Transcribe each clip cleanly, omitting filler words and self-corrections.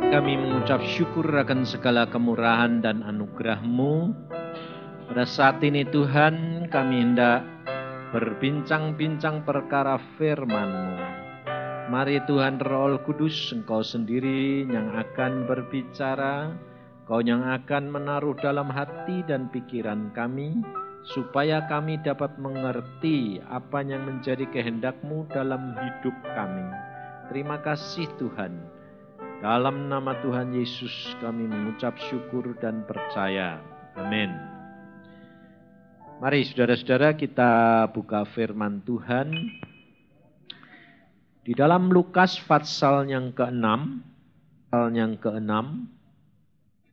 Kami mengucap syukur akan segala kemurahan dan anugerah-Mu. Pada saat ini Tuhan, kami hendak berbincang-bincang perkara firman-Mu. Mari Tuhan Roh Kudus, Engkau sendiri yang akan berbicara, Engkau yang akan menaruh dalam hati dan pikiran kami, supaya kami dapat mengerti apa yang menjadi kehendak-Mu dalam hidup kami. Terima kasih Tuhan. Dalam nama Tuhan Yesus kami mengucap syukur dan percaya. Amin. Mari saudara-saudara kita buka firman Tuhan. Di dalam Lukas pasal yang ke-6,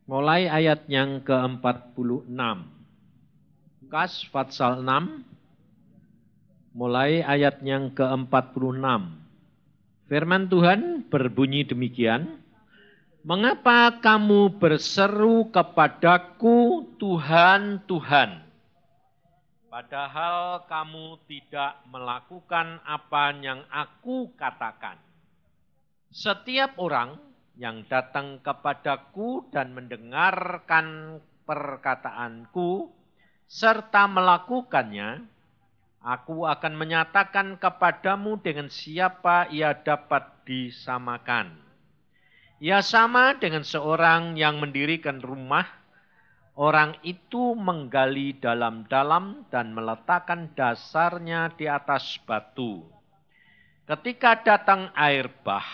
mulai ayat yang ke-46. Lukas pasal 6, mulai ayat yang ke-46. Firman Tuhan berbunyi demikian, "Mengapa kamu berseru kepadaku, Tuhan, Tuhan, padahal kamu tidak melakukan apa yang aku katakan? Setiap orang yang datang kepadaku dan mendengarkan perkataanku, serta melakukannya, aku akan menyatakan kepadamu dengan siapa ia dapat disamakan. Ia sama dengan seorang yang mendirikan rumah. Orang itu menggali dalam-dalam dan meletakkan dasarnya di atas batu. Ketika datang air bah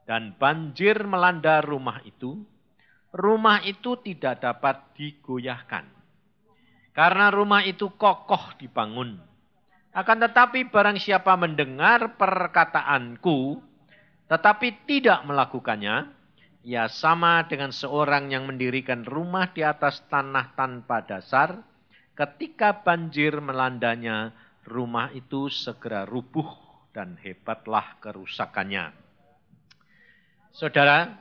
dan banjir melanda rumah itu tidak dapat digoyahkan. Karena rumah itu kokoh dibangun. Akan tetapi barang siapa mendengar perkataanku, tetapi tidak melakukannya, ia sama dengan seorang yang mendirikan rumah di atas tanah tanpa dasar. Ketika banjir melandanya, rumah itu segera rubuh dan hebatlah kerusakannya." Saudara,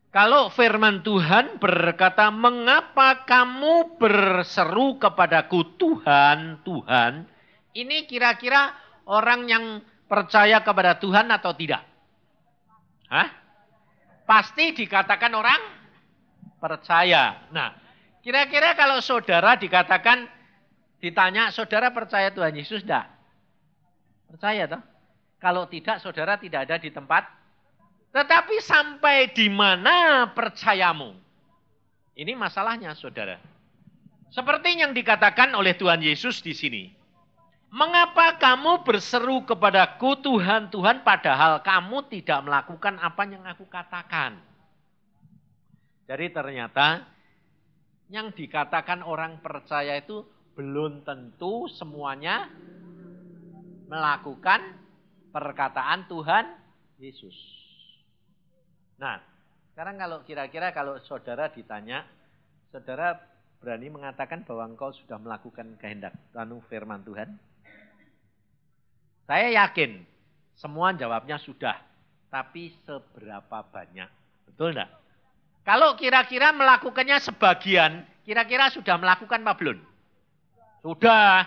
kalau firman Tuhan berkata, "Mengapa kamu berseru kepadaku, Tuhan, Tuhan?" Ini kira-kira orang yang percaya kepada Tuhan atau tidak? Hah? Pasti dikatakan orang percaya. Nah, kira-kira kalau saudara ditanya, saudara percaya Tuhan Yesus enggak? Percaya toh? Kalau tidak, saudara tidak ada di tempat. Tetapi sampai di mana percayamu? Ini masalahnya, saudara. Seperti yang dikatakan oleh Tuhan Yesus di sini. "Mengapa kamu berseru kepadaku, Tuhan, Tuhan, padahal kamu tidak melakukan apa yang aku katakan?" Jadi ternyata yang dikatakan orang percaya itu belum tentu semuanya melakukan perkataan Tuhan Yesus. Nah, sekarang kira-kira kalau saudara ditanya, saudara berani mengatakan bahwa engkau sudah melakukan kehendak firman Tuhan? Saya yakin semua jawabnya sudah, tapi seberapa banyak? Betul enggak? Kalau kira-kira melakukannya sebagian, kira-kira sudah melakukan apa belum? Sudah.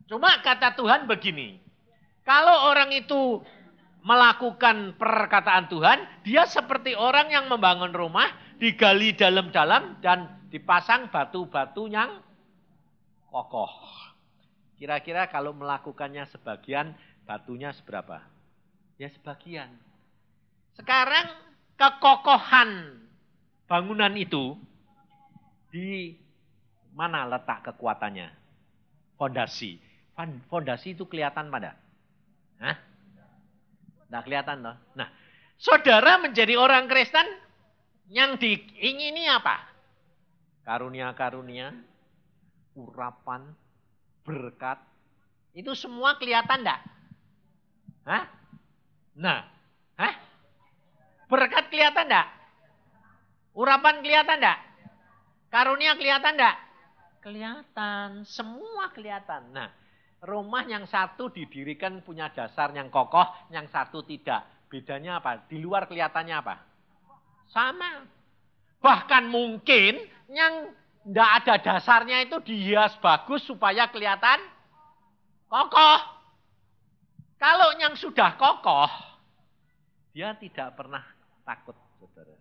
Cuma kata Tuhan begini, kalau orang itu melakukan perkataan Tuhan, dia seperti orang yang membangun rumah, digali dalam-dalam dan dipasang batu-batu yang kokoh. Kira-kira kalau melakukannya sebagian, batunya seberapa? Ya sebagian. Sekarang kekokohan bangunan itu, di mana letak kekuatannya? Fondasi. Fondasi itu kelihatan pada? Hah? Tidak kelihatan loh. Nah, saudara menjadi orang Kristen, yang diingini apa? Karunia-karunia, urapan, berkat, itu semua kelihatan enggak? Hah? Nah, berkat kelihatan enggak? Urapan kelihatan enggak? Karunia kelihatan enggak? Kelihatan, semua kelihatan. Nah, rumah yang satu didirikan punya dasar yang kokoh, yang satu tidak. Bedanya apa? Di luar kelihatannya apa? Sama. Bahkan mungkin yang tidak ada dasarnya itu dihias bagus supaya kelihatan kokoh. Kalau yang sudah kokoh, dia tidak pernah takut saudara.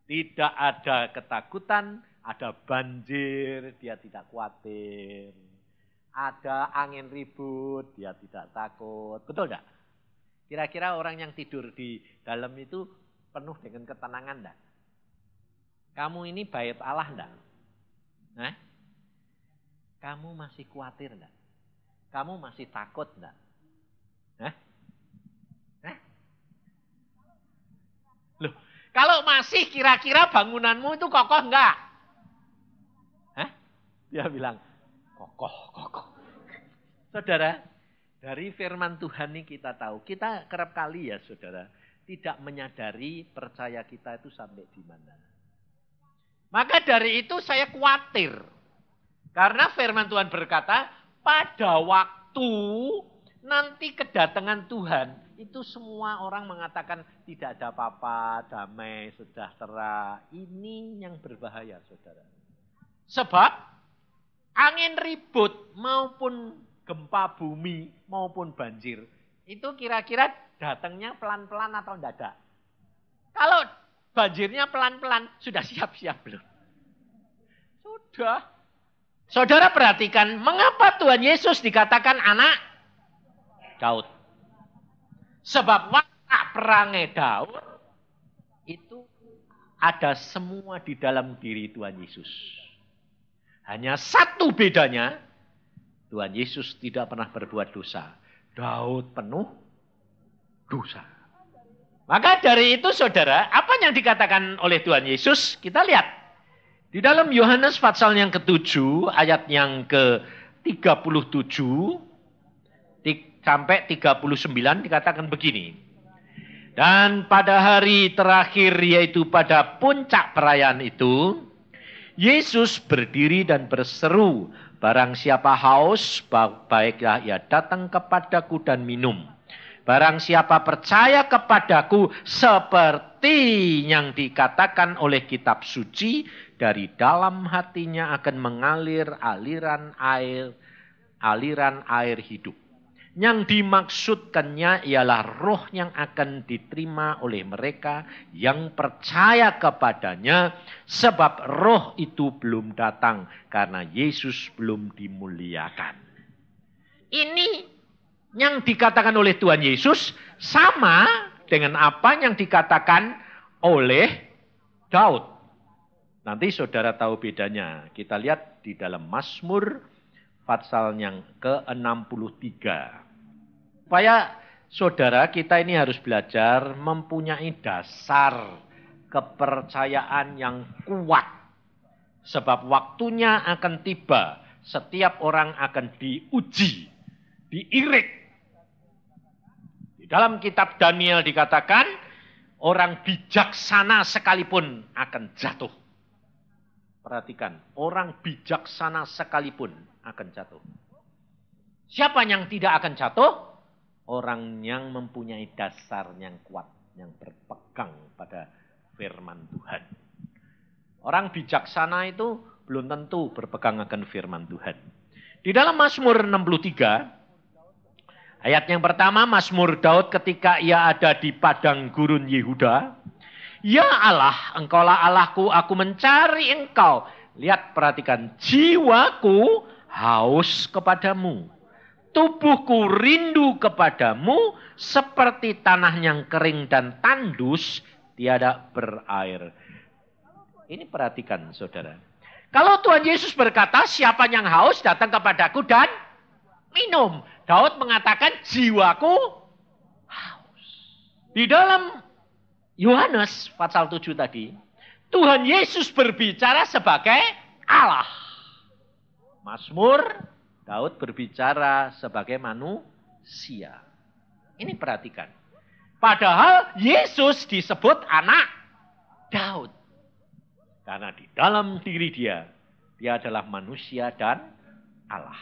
Tidak ada ketakutan, ada banjir, dia tidak khawatir. Ada angin ribut, dia tidak takut. Betul enggak? Kira-kira orang yang tidur di dalam itu penuh dengan ketenangan enggak? Kamu ini bait Allah enggak? Nah, kamu masih khawatir enggak? Kamu masih takut enggak? Hah? Hah? Loh, kalau masih kira-kira bangunanmu itu kokoh enggak? Hah? Dia bilang, kokoh. Saudara, dari firman Tuhan ini kita tahu, kita kerap kali ya saudara, tidak menyadari percaya kita itu sampai di mana. Maka dari itu saya khawatir. Karena firman Tuhan berkata, pada waktu nanti kedatangan Tuhan, itu semua orang mengatakan tidak ada apa-apa, damai, sejahtera. Ini yang berbahaya, saudara. Sebab angin ribut maupun gempa bumi maupun banjir, itu kira-kira datangnya pelan-pelan atau mendadak? Kalau banjirnya pelan-pelan, sudah siap-siap belum? Sudah. Saudara perhatikan, mengapa Tuhan Yesus dikatakan anak Daud? Sebab watak perangai Daud itu ada semua di dalam diri Tuhan Yesus. Hanya satu bedanya, Tuhan Yesus tidak pernah berbuat dosa. Daud penuh dosa. Maka dari itu saudara, apa yang dikatakan oleh Tuhan Yesus? Kita lihat. Di dalam Yohanes pasal yang ke-7, ayat yang ke-37 sampai 39 dikatakan begini. Dan pada hari terakhir yaitu pada puncak perayaan itu, Yesus berdiri dan berseru, barang siapa haus, baiklah ia datang kepadaku dan minum. Barang siapa percaya kepadaku seperti yang dikatakan oleh kitab suci, dari dalam hatinya akan mengalir aliran air hidup. Yang dimaksudkannya ialah roh yang akan diterima oleh mereka yang percaya kepadanya, sebab roh itu belum datang karena Yesus belum dimuliakan. Ini yang dikatakan oleh Tuhan Yesus sama dengan apa yang dikatakan oleh Daud. Nanti saudara tahu bedanya. Kita lihat di dalam Mazmur pasal yang ke-63. Supaya saudara kita ini harus belajar mempunyai dasar kepercayaan yang kuat. Sebab waktunya akan tiba, setiap orang akan diuji, diirik. Di dalam kitab Daniel dikatakan, orang bijaksana sekalipun akan jatuh. Perhatikan, orang bijaksana sekalipun akan jatuh. Siapa yang tidak akan jatuh? Orang yang mempunyai dasar yang kuat, yang berpegang pada firman Tuhan. Orang bijaksana itu belum tentu berpegang akan firman Tuhan. Di dalam Mazmur 63, ayat yang pertama, Mazmur Daud ketika ia ada di padang gurun Yehuda. Ya Allah, engkaulah Allahku, aku mencari engkau. Lihat, perhatikan. Jiwaku haus kepadamu. Tubuhku rindu kepadamu seperti tanah yang kering dan tandus, tiada berair. Ini perhatikan saudara. Kalau Tuhan Yesus berkata, siapa yang haus datang kepadaku dan minum. Daud mengatakan, jiwaku haus. Di dalam Yohanes pasal 7 tadi, Tuhan Yesus berbicara sebagai Allah. Mazmur, Daud berbicara sebagai manusia. Ini perhatikan. Padahal Yesus disebut anak Daud. Karena di dalam diri dia adalah manusia dan Allah.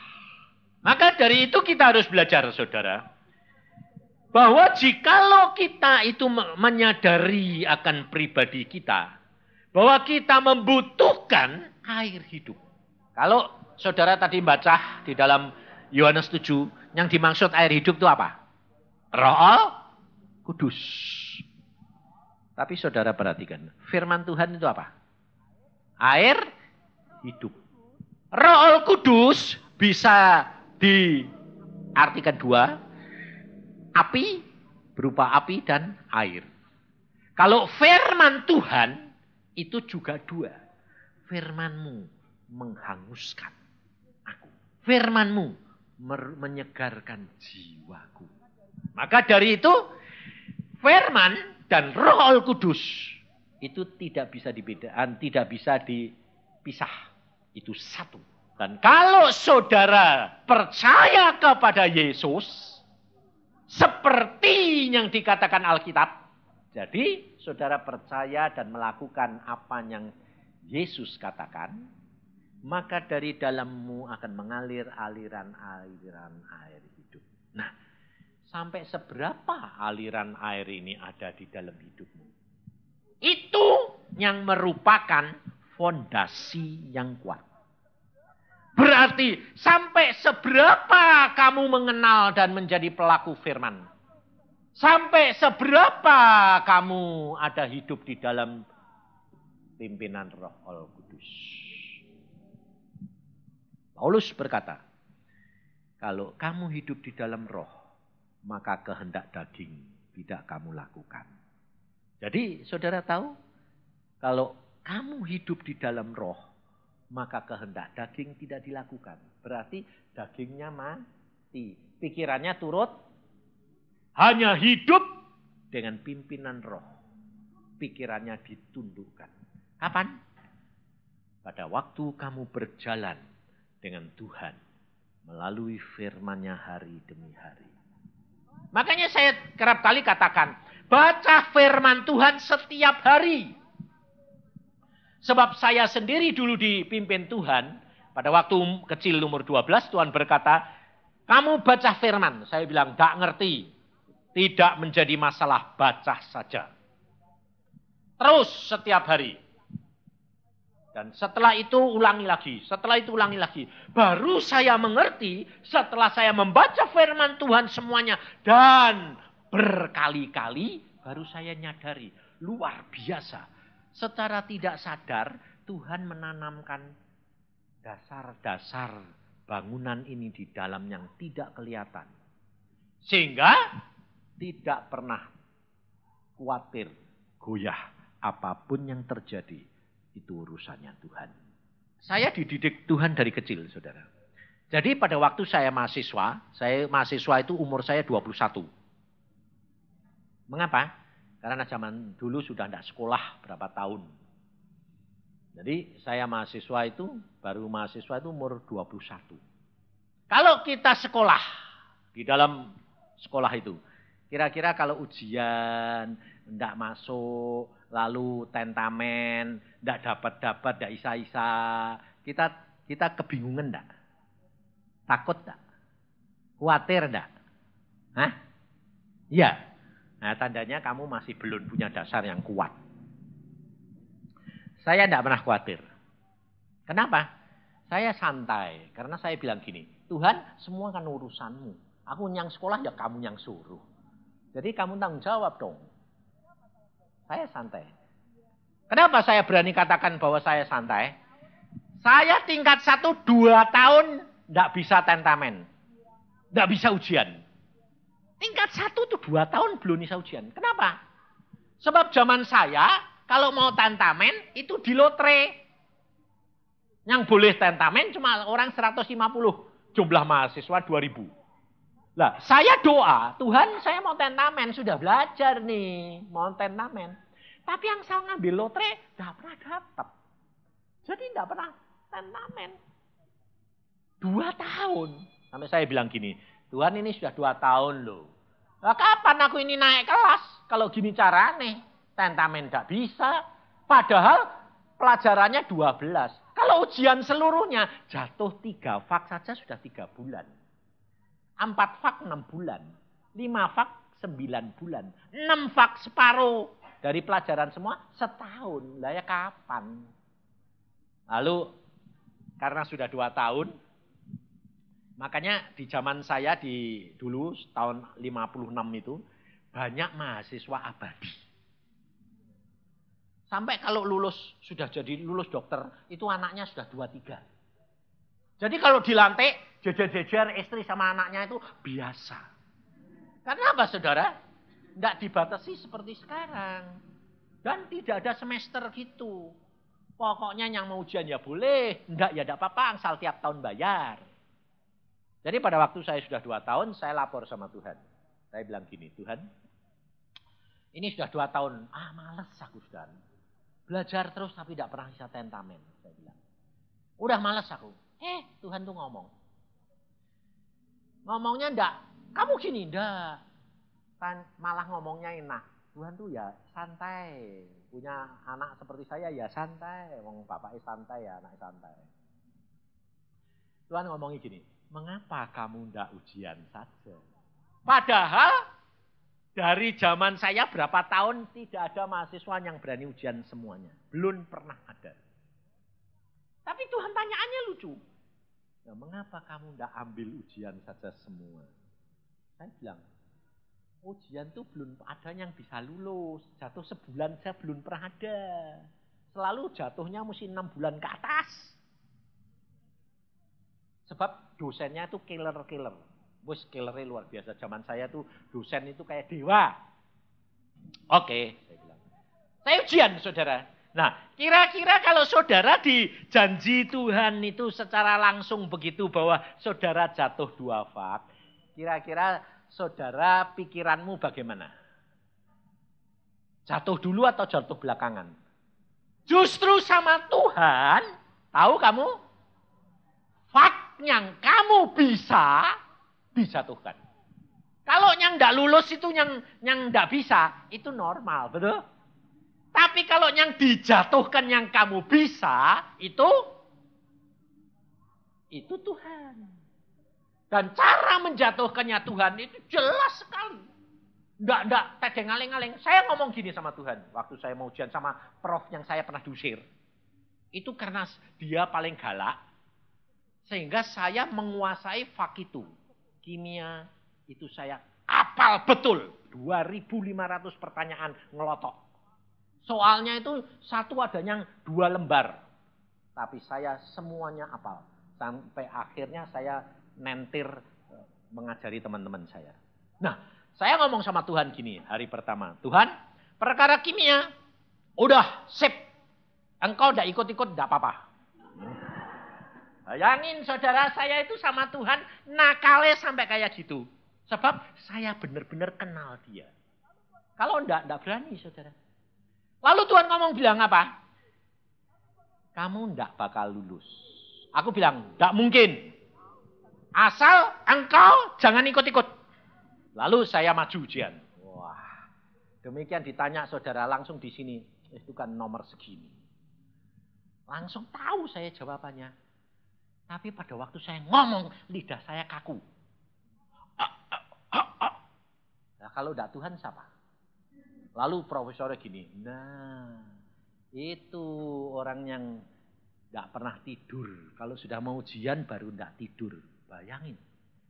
Maka dari itu kita harus belajar saudara. Bahwa jikalau kita itu menyadari akan pribadi kita, bahwa kita membutuhkan air hidup. Kalau saudara tadi baca di dalam Yohanes 7, yang dimaksud air hidup itu apa? Roh Kudus. Tapi saudara perhatikan, firman Tuhan itu apa? Air hidup. Roh Kudus bisa diartikan dua. Api, berupa api dan air. Kalau firman Tuhan, itu juga dua. Firman-Mu menghanguskan aku. Firman-Mu menyegarkan jiwaku. Maka dari itu, firman dan Roh Kudus itu tidak bisa dibedakan, tidak bisa dipisah. Itu satu. Dan kalau saudara percaya kepada Yesus, seperti yang dikatakan Alkitab, jadi saudara percaya dan melakukan apa yang Yesus katakan, maka dari dalammu akan mengalir aliran-aliran air hidup. Nah, sampai seberapa aliran air ini ada di dalam hidupmu? Itu yang merupakan fondasi yang kuat. Berarti sampai seberapa kamu mengenal dan menjadi pelaku firman. Sampai seberapa kamu ada hidup di dalam pimpinan Roh Kudus. Paulus berkata, kalau kamu hidup di dalam roh, maka kehendak daging tidak kamu lakukan. Jadi saudara tahu, kalau kamu hidup di dalam roh, maka kehendak daging tidak dilakukan. Berarti dagingnya mati. Pikirannya turut. Hanya hidup dengan pimpinan roh. Pikirannya ditundukkan. Kapan? Pada waktu kamu berjalan dengan Tuhan. Melalui firman-Nya hari demi hari. Makanya saya kerap kali katakan. Baca firman Tuhan setiap hari. Sebab saya sendiri dulu dipimpin Tuhan. Pada waktu kecil umur 12 Tuhan berkata. Kamu baca firman. Saya bilang gak ngerti. Tidak menjadi masalah, baca saja. Terus setiap hari. Dan setelah itu ulangi lagi. Setelah itu ulangi lagi. Baru saya mengerti setelah saya membaca firman Tuhan semuanya. Dan berkali-kali baru saya nyadari. Luar biasa. Secara tidak sadar Tuhan menanamkan dasar-dasar bangunan ini di dalam yang tidak kelihatan. Sehingga tidak pernah khawatir, goyah apapun yang terjadi. Itu urusannya Tuhan. Saya dididik Tuhan dari kecil, saudara. Jadi pada waktu saya mahasiswa itu umur saya 21. Mengapa? Karena zaman dulu sudah tidak sekolah berapa tahun. Jadi saya baru mahasiswa itu umur 21. Kalau kita sekolah, di dalam sekolah itu, kira-kira kalau ujian, tidak masuk, lalu tentamen, tidak dapat, tidak isa-isa. Kita kebingungan tidak? Takut tidak? Khawatir tidak? Hah? Iya. Nah tandanya kamu masih belum punya dasar yang kuat. Saya tidak pernah khawatir. Kenapa? Saya santai. Karena saya bilang gini, Tuhan semua kan urusanmu. Aku yang sekolah ya kamu yang suruh. Jadi kamu tanggung jawab dong. Saya santai. Kenapa saya berani katakan bahwa saya santai? Saya tingkat 1 2 tahun tidak bisa tentamen. Tidak bisa ujian. Tingkat 1 tuh 2 tahun belum bisa ujian. Kenapa? Sebab zaman saya kalau mau tentamen itu di lotre. Yang boleh tentamen cuma orang 150. Jumlah mahasiswa 2000. Lah, saya doa, Tuhan saya mau tentamen, sudah belajar nih, mau tentamen. Tapi yang saya ngambil lotre, tidak pernah dapat. Jadi tidak pernah tentamen. 2 tahun. Sampai saya bilang gini, Tuhan ini sudah 2 tahun loh. Lah kapan aku ini naik kelas? Kalau gini caranya, tentamen tidak bisa. Padahal pelajarannya 12. Kalau ujian seluruhnya, jatuh 3 fak saja sudah 3 bulan. 4 fak 6 bulan. 5 fak 9 bulan. 6 fak separuh. Dari pelajaran semua setahun. Lah ya kapan? Lalu karena sudah 2 tahun. Makanya di zaman saya dulu tahun 56 itu. Banyak mahasiswa abadi. Sampai kalau lulus, sudah jadi lulus dokter, itu anaknya sudah 2-3. Jadi kalau dilantik, jejer-jejer istri sama anaknya itu biasa. Karena apa saudara? Tidak dibatasi seperti sekarang. Dan tidak ada semester gitu. Pokoknya yang mau ujian ya boleh, enggak ya enggak apa-apa, asal tiap tahun bayar. Jadi pada waktu saya sudah 2 tahun, saya lapor sama Tuhan. Saya bilang gini, Tuhan, ini sudah 2 tahun, males aku sudah. Belajar terus tapi tidak pernah bisa tentamen, saya bilang. Udah males aku. Tuhan tuh ngomong. Ngomongnya enggak, kamu gini, enggak. Kan malah ngomongnya enak. Tuhan tuh ya santai. Punya anak seperti saya ya santai. Wong bapaknya santai ya, anaknya santai. Tuhan ngomongnya gini, mengapa kamu enggak ujian saja? Padahal dari zaman saya berapa tahun tidak ada mahasiswa yang berani ujian semuanya. Belum pernah ada. Tapi Tuhan tanyaannya lucu. Nah, mengapa kamu tidak ambil ujian saja semua? Saya bilang, ujian itu belum ada yang bisa lulus. Jatuh sebulan saya belum pernah ada. Selalu jatuhnya mesti 6 bulan ke atas. Sebab dosennya itu killer-killer. Wes killernya luar biasa. Zaman saya tuh dosen itu kayak dewa. Oke, saya bilang. Saya ujian, saudara. Nah, kira-kira kalau saudara dijanji Tuhan itu secara langsung begitu bahwa saudara jatuh 2 fak, kira-kira saudara pikiranmu bagaimana? Jatuh dulu atau jatuh belakangan? Justru sama Tuhan, tahu kamu? Fak yang kamu bisa dijatuhkan. Kalau yang tidak lulus itu yang tidak bisa, itu normal, betul? Tapi kalau yang dijatuhkan yang kamu bisa, itu Tuhan. Dan cara menjatuhkannya Tuhan itu jelas sekali. Enggak, tedeng aling-aling. Saya ngomong gini sama Tuhan. Waktu saya mau ujian sama prof yang saya pernah dusir. Itu karena dia paling galak. Sehingga saya menguasai fak itu. Kimia itu saya hafal betul. 2.500 pertanyaan ngelotok. Soalnya itu satu adanya 2 lembar. Tapi saya semuanya hafal. Sampai akhirnya saya nentir mengajari teman-teman saya. Nah, saya ngomong sama Tuhan gini hari pertama. Tuhan, perkara kimia udah sip. Engkau udah ikut-ikut enggak apa-apa. Bayangin saudara, saya itu sama Tuhan nakalnya sampai kayak gitu. Sebab saya benar-benar kenal dia. Kalau enggak berani saudara. Lalu Tuhan ngomong bilang apa? Kamu enggak bakal lulus. Aku bilang, enggak mungkin. Asal engkau jangan ikut-ikut. Lalu saya maju ujian. Wah, demikian ditanya saudara langsung di sini. Itu kan nomor segini. Langsung tahu saya jawabannya. Tapi pada waktu saya ngomong, lidah saya kaku. Nah, kalau enggak Tuhan siapa? Lalu profesornya gini, nah itu orang yang enggak pernah tidur. Kalau sudah mau ujian baru enggak tidur. Bayangin.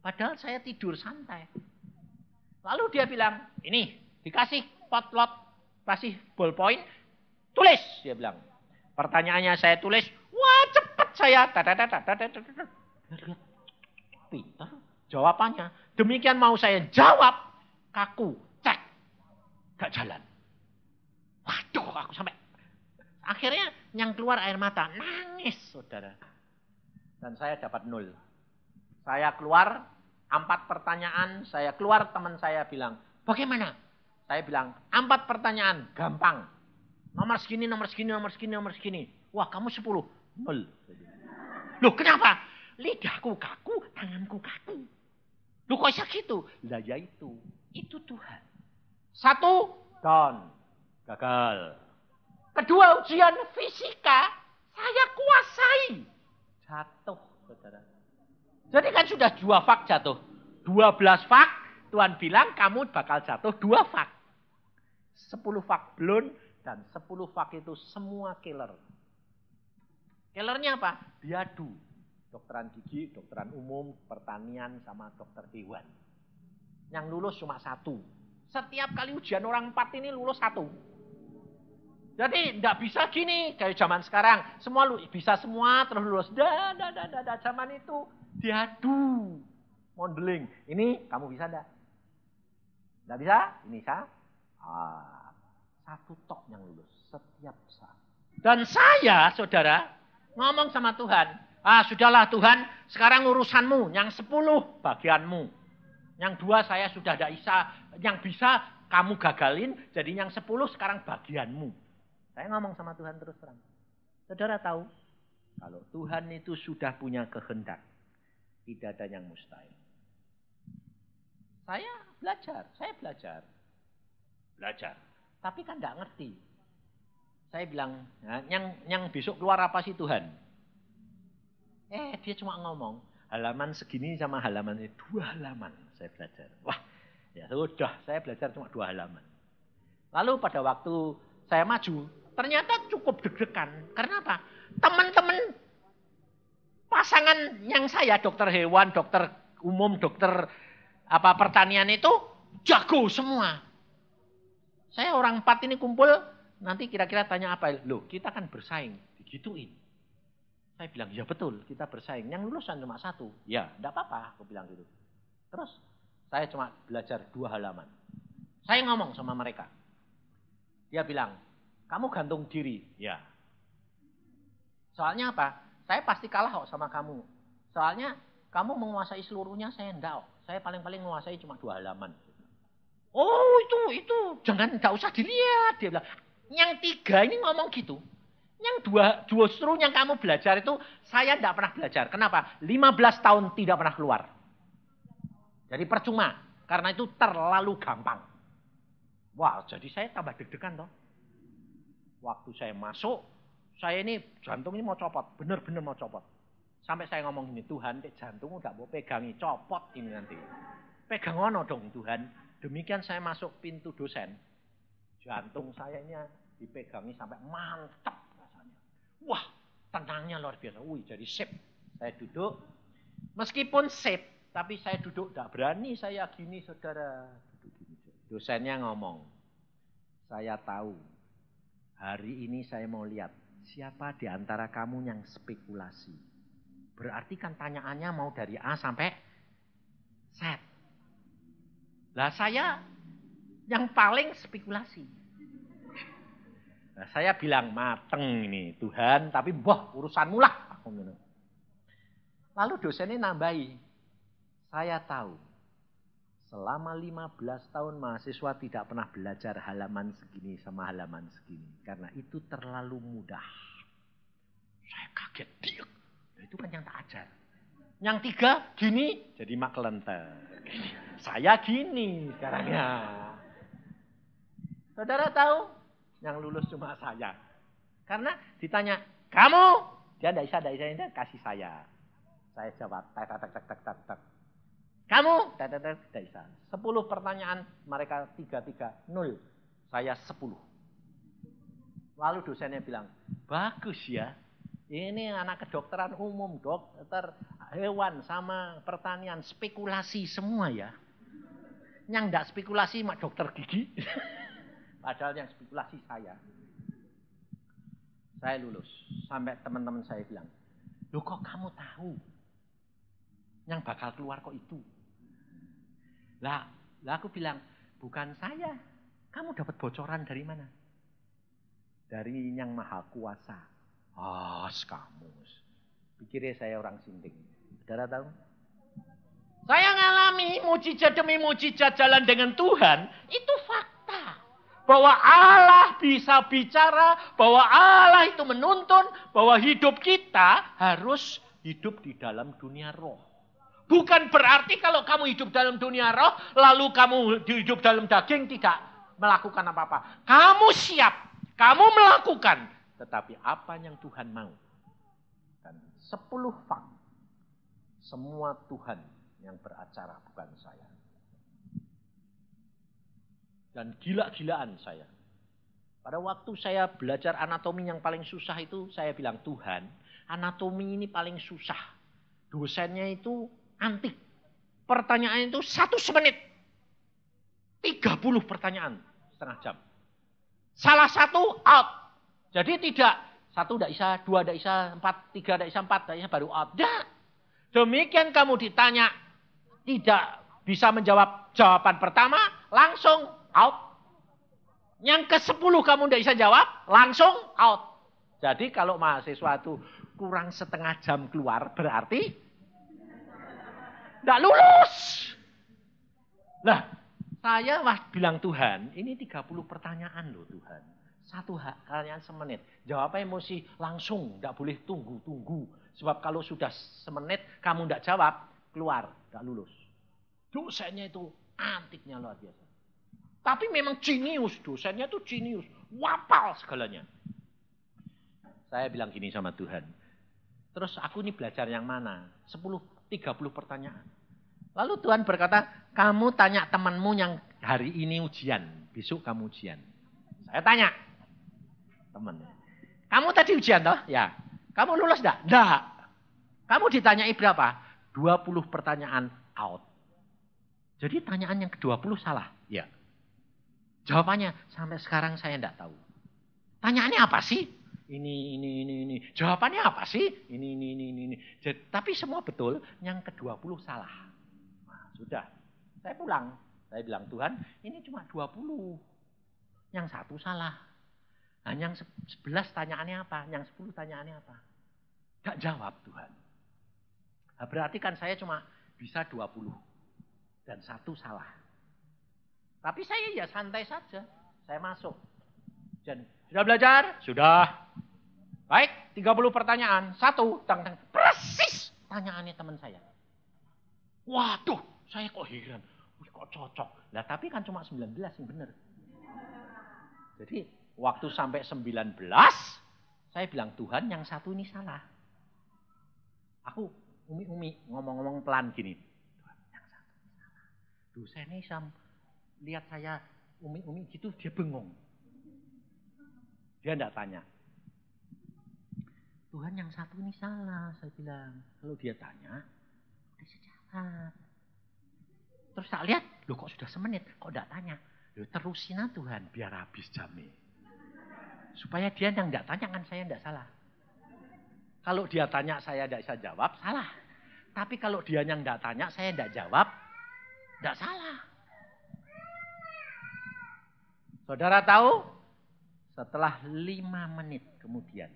Padahal saya tidur santai. Lalu dia bilang, ini dikasih potlot, kasih ballpoint, tulis. Dia bilang, pertanyaannya saya tulis, wah cepat saya. Pintar jawabannya. Demikian mau saya jawab, kaku, cek. Gak jalan. Waduh, aku sampai. Akhirnya yang keluar air mata, nangis saudara. Dan saya dapat 0. Saya keluar, 4 pertanyaan, saya keluar, teman saya bilang, bagaimana? Saya bilang, 4 pertanyaan, gampang. Nomor segini, nomor segini, nomor segini, nomor segini. Wah, kamu 10. 0. Loh, kenapa? Lidahku kaku, tanganku kaku. Loh, kok bisa gitu? Lah ya itu Tuhan. 1, down. Gagal. Kedua, ujian fisika, saya kuasai. Jatuh, saudara. Jadi kan sudah 2 fak jatuh. 12 fak, Tuhan bilang kamu bakal jatuh 2 fak. 10 fak belum, dan 10 fak itu semua killer. Killernya apa? Biadu. Dokteran gigi, dokteran umum, pertanian, sama dokter hewan. Yang lulus cuma 1. Setiap kali ujian orang 4 ini lulus 1. Jadi tidak bisa gini kayak zaman sekarang. Semua bisa semua terus lulus. Zaman itu diadu. Modeling. Ini kamu bisa enggak? Enggak bisa? Ini bisa? Satu tok yang lulus setiap saat. Dan saya, saudara, ngomong sama Tuhan. Sudahlah Tuhan, sekarang urusanmu. Yang 10 bagianmu. Yang 2 saya sudah tidak bisa. Yang bisa kamu gagalin. Jadi yang 10 sekarang bagianmu. Saya ngomong sama Tuhan terus terang. Saudara tahu, kalau Tuhan itu sudah punya kehendak, tidak ada yang mustahil. Saya belajar. Tapi kan tidak ngerti. Saya bilang, yang besok keluar apa sih Tuhan? Dia cuma ngomong, halaman segini sama halaman ini, 2 halaman saya belajar. Wah, ya sudah, saya belajar cuma 2 halaman. Lalu pada waktu saya maju, ternyata cukup deg-degan. Karena apa? Teman-teman pasangan yang saya, dokter hewan, dokter umum, dokter pertanian itu jago semua. Saya orang 4 ini kumpul, nanti kira-kira tanya apa? Loh, kita kan bersaing, digituin. Saya bilang, ya betul, kita bersaing. Yang lulusan cuma 1. Ya, enggak apa-apa, aku bilang gitu. Terus, saya cuma belajar 2 halaman. Saya ngomong sama mereka. Dia bilang, kamu gantung diri. Ya. Soalnya apa? Saya pasti kalah kok sama kamu. Soalnya, kamu menguasai seluruhnya, saya enggak. Saya paling-paling menguasai cuma 2 halaman. Oh, itu. Jangan, enggak usah dilihat. Dia bilang, yang 3 ini ngomong gitu. Yang 2, justru yang kamu belajar itu, saya tidak pernah belajar. Kenapa? 15 tahun tidak pernah keluar. Jadi percuma. Karena itu terlalu gampang. Wah, jadi saya tambah deg-degan toh. Waktu saya masuk, saya ini jantung ini mau copot. Benar-benar mau copot. Sampai saya ngomong gini, Tuhan, jantung udah mau pegangi, copot ini nanti. Pegang ono dong Tuhan. Demikian saya masuk pintu dosen. Jantung saya ini dipegangi sampai mantap. Wah, tenangnya luar biasa. Jadi sip. Saya duduk. Meskipun sip, tapi saya duduk tidak berani saya gini, saudara. Duduk gini. Dosennya ngomong, saya tahu hari ini saya mau lihat siapa di antara kamu yang spekulasi. Berarti kan tanyaannya mau dari A sampai Z. Lah saya yang paling spekulasi. Nah, saya bilang mateng ini Tuhan, tapi urusanmu lah. Lalu dosennya nambahi, saya tahu selama 15 tahun mahasiswa tidak pernah belajar halaman segini sama halaman segini. Karena itu terlalu mudah. Saya kaget, dia. Itu kan yang tak ajar. Yang 3 gini, jadi mak kelenter. Saya gini sekarangnya. Saudara tahu? Yang lulus cuma saya. Karena ditanya, kamu? Dia tidak bisa, kasih saya. Saya jawab, tak. Kamu? Tidak bisa. 10 pertanyaan, mereka 3, 0. Saya 10. Lalu dosennya bilang, bagus ya. Ini anak kedokteran umum, dokter hewan sama pertanian, spekulasi semua ya. Yang tidak spekulasi, mak dokter gigi. Padahal yang spekulasi saya. Saya lulus. Sampai teman-teman saya bilang, loh kok kamu tahu? Yang bakal keluar kok itu? Lah aku bilang, bukan saya. Kamu dapat bocoran dari mana? Dari yang maha kuasa. Kamu. Pikirnya saya orang sinting. Saudara tahu? Saya ngalami mujizat demi mujizat jalan dengan Tuhan. Itu fakta. Bahwa Allah bisa bicara, bahwa Allah itu menuntun, bahwa hidup kita harus hidup di dalam dunia roh. Bukan berarti kalau kamu hidup dalam dunia roh, lalu kamu hidup dalam daging tidak melakukan apa-apa. Kamu siap, kamu melakukan, tetapi apa yang Tuhan mau. Dan 10 fakta. Semua Tuhan yang beracara, bukan saya. Dan gila-gilaan saya. Pada waktu saya belajar anatomi yang paling susah itu, saya bilang, Tuhan, anatomi ini paling susah. Dosennya itu antik. Pertanyaan itu 1 menit. 30 pertanyaan, setengah jam. Salah satu out. Jadi tidak 1 tidak bisa, 2 tidak bisa, 4, 3 tidak bisa, 4 tidak bisa, baru out. Tidak. Demikian kamu ditanya, tidak bisa menjawab jawaban pertama, langsung out. Yang ke-10 kamu tidak bisa jawab, langsung out. Jadi kalau mahasiswa itu kurang setengah jam keluar, berarti tidak lulus. Nah, saya bilang Tuhan, ini 30 pertanyaan loh Tuhan. 1 pertanyaan semenit. Jawabnya mesti langsung, tidak boleh tunggu-tunggu. Sebab kalau sudah semenit, kamu tidak jawab, keluar, tidak lulus. Dosennya itu antiknya luar biasa. Tapi memang jenius, dosennya itu jenius. Wapal segalanya. Saya bilang gini sama Tuhan. Terus aku ini belajar yang mana? 30 pertanyaan. Lalu Tuhan berkata, kamu tanya temanmu yang hari ini ujian. Besok kamu ujian. Saya tanya. Teman. Kamu tadi ujian toh? Ya. Kamu lulus enggak? Enggak. Kamu ditanyai berapa? 20 pertanyaan out. Jadi tanyaan yang ke-20 salah. Ya. Jawabannya sampai sekarang saya enggak tahu. Tanyaannya apa sih? Ini. Jawabannya apa sih? Ini. Jadi, tapi semua betul, yang ke-20 salah. Nah, sudah. Saya pulang. Saya bilang, Tuhan, ini cuma 20. Yang 1 salah. Nah, yang 11 tanyaannya apa? Yang 10 tanyaannya apa? Gak jawab Tuhan. Nah, berarti kan saya cuma bisa 20. Dan 1 salah. Tapi saya ya santai saja. Saya masuk. Dan sudah belajar? Sudah. Baik, 30 pertanyaan. 1, persis tanyaannya teman saya. Waduh, saya kok heran. Kok cocok. Lah tapi kan cuma 19 yang benar. Jadi waktu sampai 19, saya bilang Tuhan yang 1 ini salah. Aku umi-umi ngomong-ngomong pelan gini. Tuhan yang 1 ini salah. Dosennya Sam lihat saya umi-umi gitu dia bengong. Dia enggak tanya. Tuhan yang 1 ini salah, saya bilang. Kalau dia tanya, udah sejawab. Terus tak lihat, loh kok sudah semenit, kok enggak tanya. Loh terusin Tuhan, biar habis jamnya. Supaya dia yang enggak tanya kan saya enggak salah. Kalau dia tanya saya enggak bisa jawab, salah. Tapi kalau dia yang enggak tanya, saya enggak jawab, enggak salah. Saudara tahu? Setelah 5 menit kemudian,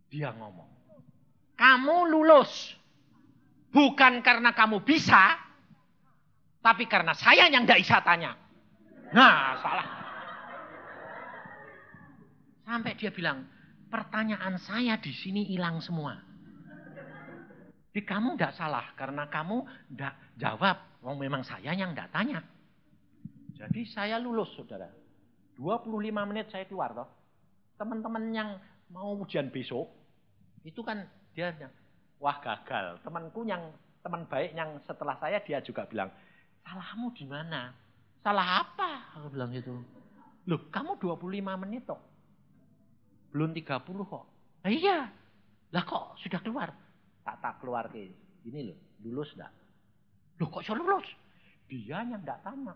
dia ngomong, kamu lulus. Bukan karena kamu bisa, tapi karena saya yang tidak bisa tanya. Nah, salah. Sampai dia bilang, pertanyaan saya di sini hilang semua. Jadi kamu tidak salah, karena kamu tidak jawab. Memang saya yang tidak tanya. Jadi saya lulus, saudara. 25 menit saya keluar toh. Teman-teman yang mau ujian besok itu kan dia wah gagal. Temanku yang teman baik yang setelah saya dia juga bilang, "Salahmu di mana?" "Salah apa?" Aku bilang gitu. "Loh, kamu 25 menit toh. Belum 30 kok." "Nah, iya. Lah kok sudah keluar?" Tak keluar ke. Ini loh, lulus enggak? "Loh, kok sudah lulus?" Dia yang enggak tanya.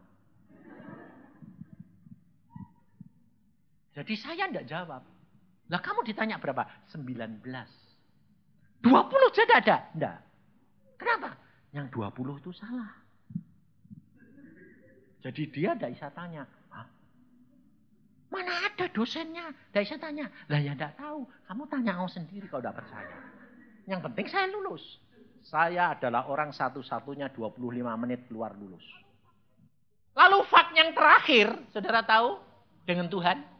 Jadi saya tidak jawab. Lah kamu ditanya berapa? 19. 20 saja ada? Tidak. Kenapa? Yang 20 itu salah. Jadi dia tidak bisa tanya. Hah? Mana ada dosennya? Tidak bisa tanya. Lah ya tidak tahu. Kamu tanya kamu sendiri kalau tidak percaya. Yang penting saya lulus. Saya adalah orang satu-satunya 25 menit keluar lulus. Lalu fakt yang terakhir, saudara tahu? Dengan Tuhan.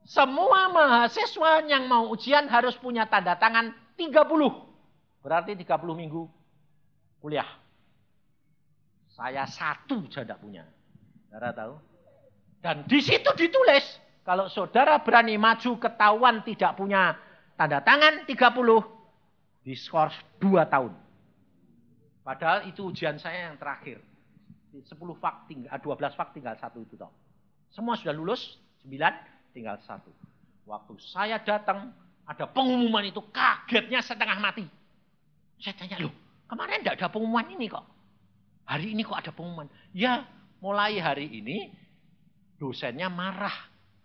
Semua mahasiswa yang mau ujian harus punya tanda tangan 30. Berarti 30 minggu kuliah. Saya 1 saja tidak punya. Saudara tahu? Dan di situ ditulis, kalau saudara berani maju ketahuan tidak punya tanda tangan 30, diskors 2 tahun. Padahal itu ujian saya yang terakhir. 10 fak, 12 fak tinggal 1 itu toh. Semua sudah lulus, 9. Tinggal 1. Waktu saya datang, ada pengumuman itu, kagetnya setengah mati. Saya tanya, loh kemarin tidak ada pengumuman ini kok. Hari ini kok ada pengumuman. Ya, mulai hari ini dosennya marah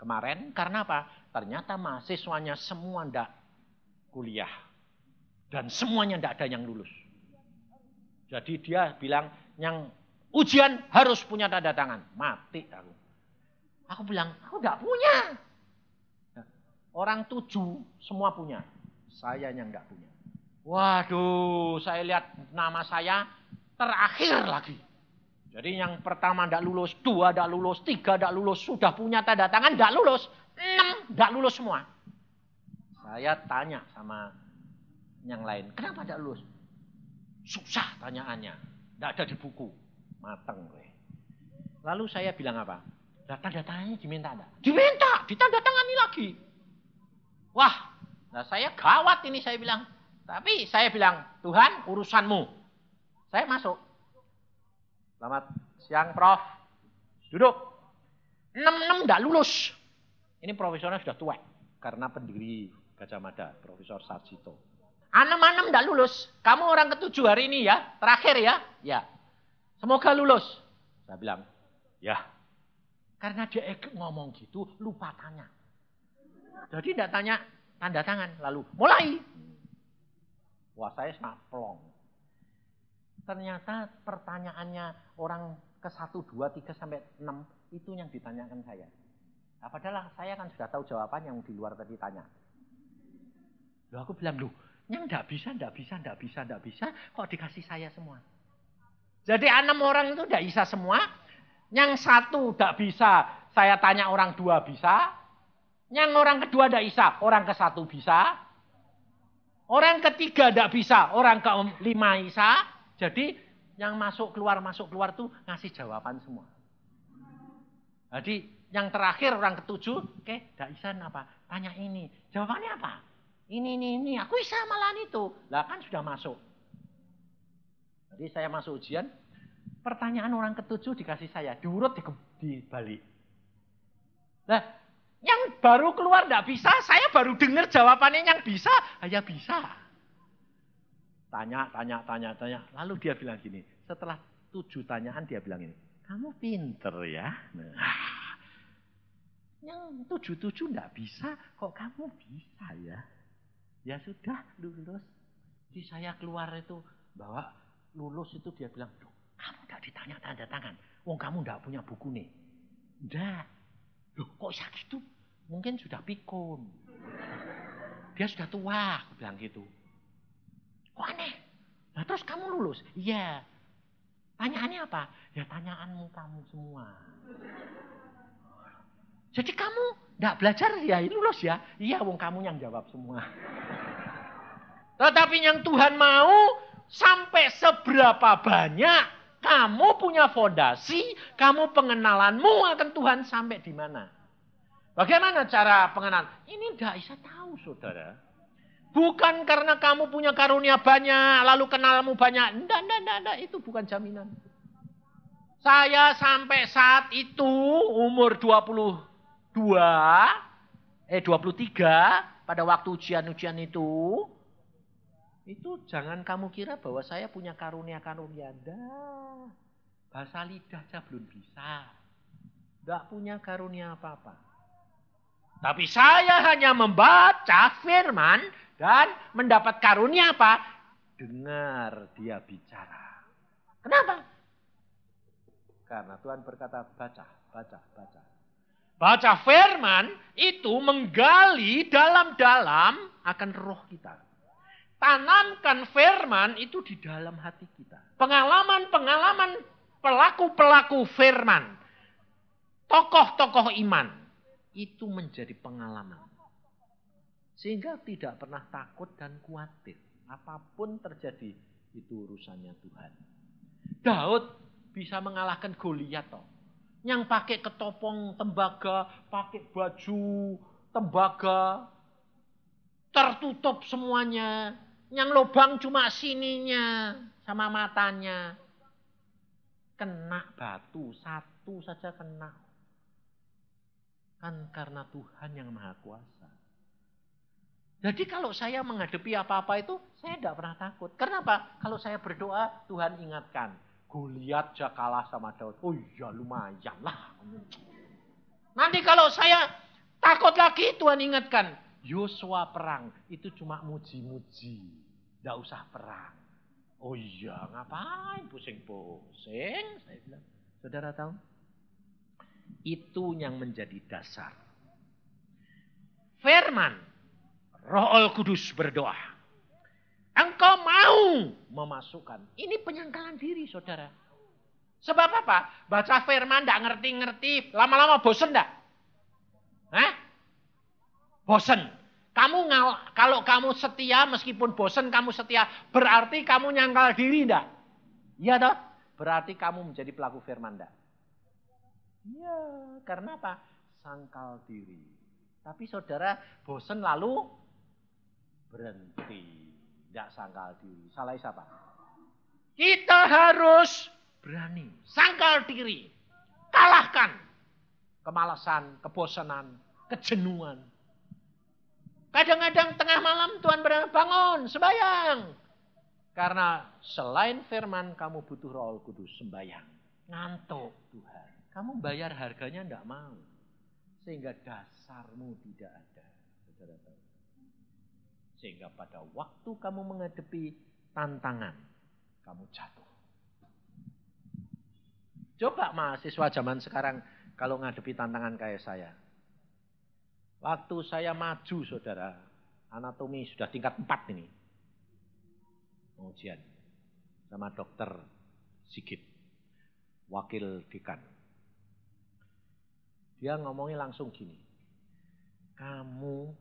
kemarin. Karena apa? Ternyata mahasiswanya semua ndak kuliah. Dan semuanya ndak ada yang lulus. Jadi dia bilang, yang ujian harus punya tanda tangan. Mati aku. Aku bilang, aku ndak punya. Orang 7 semua punya. Saya yang nggak punya. Waduh, saya lihat nama saya terakhir lagi. Jadi yang pertama nggak lulus, 2 nggak lulus, 3 nggak lulus, sudah punya tanda tangan nggak lulus, 6 nggak lulus semua. Saya tanya sama yang lain, kenapa nggak lulus? Susah tanyaannya, nggak ada di buku, mateng gue. Lalu saya bilang apa? Nah, tanda tangannya diminta enggak? Diminta, ditanda tangani lagi. Wah, nah saya gawat ini saya bilang. Tapi saya bilang, Tuhan urusanmu. Saya masuk. Selamat siang Prof. Duduk. 6 enggak lulus. Ini profesornya sudah tua. Karena pendiri Gajah Mada, Profesor Sarjito. 6 enggak lulus. Kamu orang ke-7 hari ini ya. Terakhir ya. Ya. Semoga lulus. Saya bilang, ya. Karena dia ngomong gitu, lupa tanya. Jadi tidak tanya tanda tangan. Lalu mulai. Wah saya sangat plong. Ternyata pertanyaannya orang ke-1, 2, 3, sampai 6 itu yang ditanyakan saya. Nah, padahal saya kan sudah tahu jawaban yang di luar tadi tanya. Loh aku bilang, loh yang enggak bisa, kok dikasih saya semua. Jadi 6 orang itu enggak bisa semua. Yang 1 enggak bisa, saya tanya orang 2 bisa. Yang orang kedua tidak bisa, orang ke-1 bisa. Orang ke-3 tidak bisa, orang ke-5 bisa. Jadi yang masuk keluar tuh ngasih jawaban semua. Jadi yang terakhir orang ke-7, oke, tidak bisa apa? Tanya ini, jawabannya apa? Ini, aku bisa malahan itu. Lah kan sudah masuk. Jadi saya masuk ujian, pertanyaan orang ke-7 dikasih saya, diurut dibalik. Nah, yang baru keluar tidak bisa, saya baru dengar jawabannya yang bisa, ya bisa. Tanya. Lalu dia bilang gini, setelah 7 tanyaan dia bilang ini, kamu pinter ya. Nah, yang 7 tidak bisa, kok kamu bisa ya? Ya sudah, lulus. Jadi saya keluar itu, bawa lulus itu dia bilang, kamu tidak ditanya tanda tangan. Wong kamu tidak punya buku nih. Tidak. Loh kok bisa gitu? Mungkin sudah pikun. Dia sudah tua, aku bilang gitu. Kok aneh? Nah terus kamu lulus? Iya. Tanyaannya apa? Ya tanyaanmu kamu semua. Jadi kamu tidak belajar ya lulus ya? Iya wong kamu yang jawab semua. Tetapi yang Tuhan mau sampai seberapa banyak kamu punya fondasi, kamu pengenalanmu akan Tuhan sampai di mana? Bagaimana cara pengenalan? Ini tidak bisa tahu saudara. Bukan karena kamu punya karunia banyak, lalu kenalmu banyak. Tidak, itu bukan jaminan. Saya sampai saat itu umur 23, pada waktu ujian-ujian itu jangan kamu kira bahwa saya punya karunia-karunia. Bahasa lidah aja belum bisa. Tidak punya karunia apa-apa. Tapi saya hanya membaca firman dan mendapat karunia apa? Dengar dia bicara. Kenapa? Karena Tuhan berkata baca. Baca firman itu menggali dalam-dalam akan roh kita. Tanamkan firman itu di dalam hati kita. Pengalaman-pengalaman pelaku-pelaku firman. Tokoh-tokoh iman. Itu menjadi pengalaman. Sehingga tidak pernah takut dan khawatir. Apapun terjadi, itu urusannya Tuhan. Daud bisa mengalahkan Goliat toh. Yang pakai ketopong tembaga, pakai baju tembaga, tertutup semuanya. Yang lubang cuma sininya sama matanya. Kena batu, 1 saja kena. Kan karena Tuhan yang maha kuasa. Jadi kalau saya menghadapi apa-apa itu, saya tidak pernah takut. Kenapa? Kalau saya berdoa, Tuhan ingatkan. Goliat aja kalah sama Daud. Oh iya lumayan lah. Nanti kalau saya Takut lagi Tuhan ingatkan. Yosua perang. Itu cuma muji-muji. Tidak usah perang. Oh iya, ngapain pusing-pusing? Saya bilang, saudara tahu? Itu yang menjadi dasar. Firman, Roh Kudus berdoa. Engkau mau memasukkan. Ini penyangkalan diri, saudara. Sebab apa? Baca firman tidak ngerti-ngerti. Lama-lama bosen tidak? Hah? Bosen. Kalau kamu setia, meskipun bosen kamu setia, berarti kamu nyangkal diri enggak? Iya toh? Berarti kamu menjadi pelaku firman enggak? Iya, karena apa? Sangkal diri. Tapi saudara bosen lalu berhenti. Enggak sangkal diri. Salah siapa? Kita harus berani. Sangkal diri. Kalahkan kemalasan, kebosanan, kejenuhan. Kadang-kadang tengah malam Tuhan bangun, sembahyang. Karena selain firman kamu butuh Roh Kudus, sembahyang. Ngantuk Tuhan. Kamu bayar harganya enggak mau. Sehingga dasarmu tidak ada. Saudara tahu. Sehingga pada waktu kamu menghadapi tantangan, kamu jatuh. Coba mahasiswa zaman sekarang kalau menghadapi tantangan kayak saya. Waktu saya maju, saudara, anatomi sudah tingkat 4 ini. Ujian sama dokter Sigit, wakil dekan. Dia ngomongnya langsung gini, kamu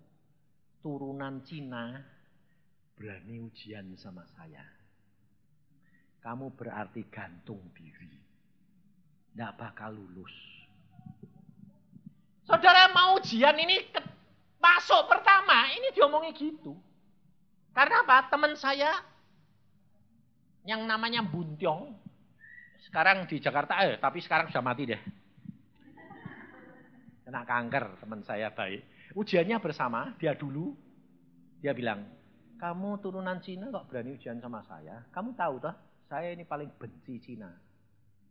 turunan Cina berani ujian sama saya. Kamu berarti gantung diri. Tidak bakal lulus. Saudara mau ujian ini masuk pertama, ini diomongin gitu. Karena apa? Teman saya yang namanya Buntiong, sekarang di Jakarta, tapi sekarang sudah mati deh. Kena kanker teman saya baik. Ujiannya bersama, dia dulu, dia bilang, kamu turunan Cina kok berani ujian sama saya? Kamu tahu toh, saya ini paling benci Cina.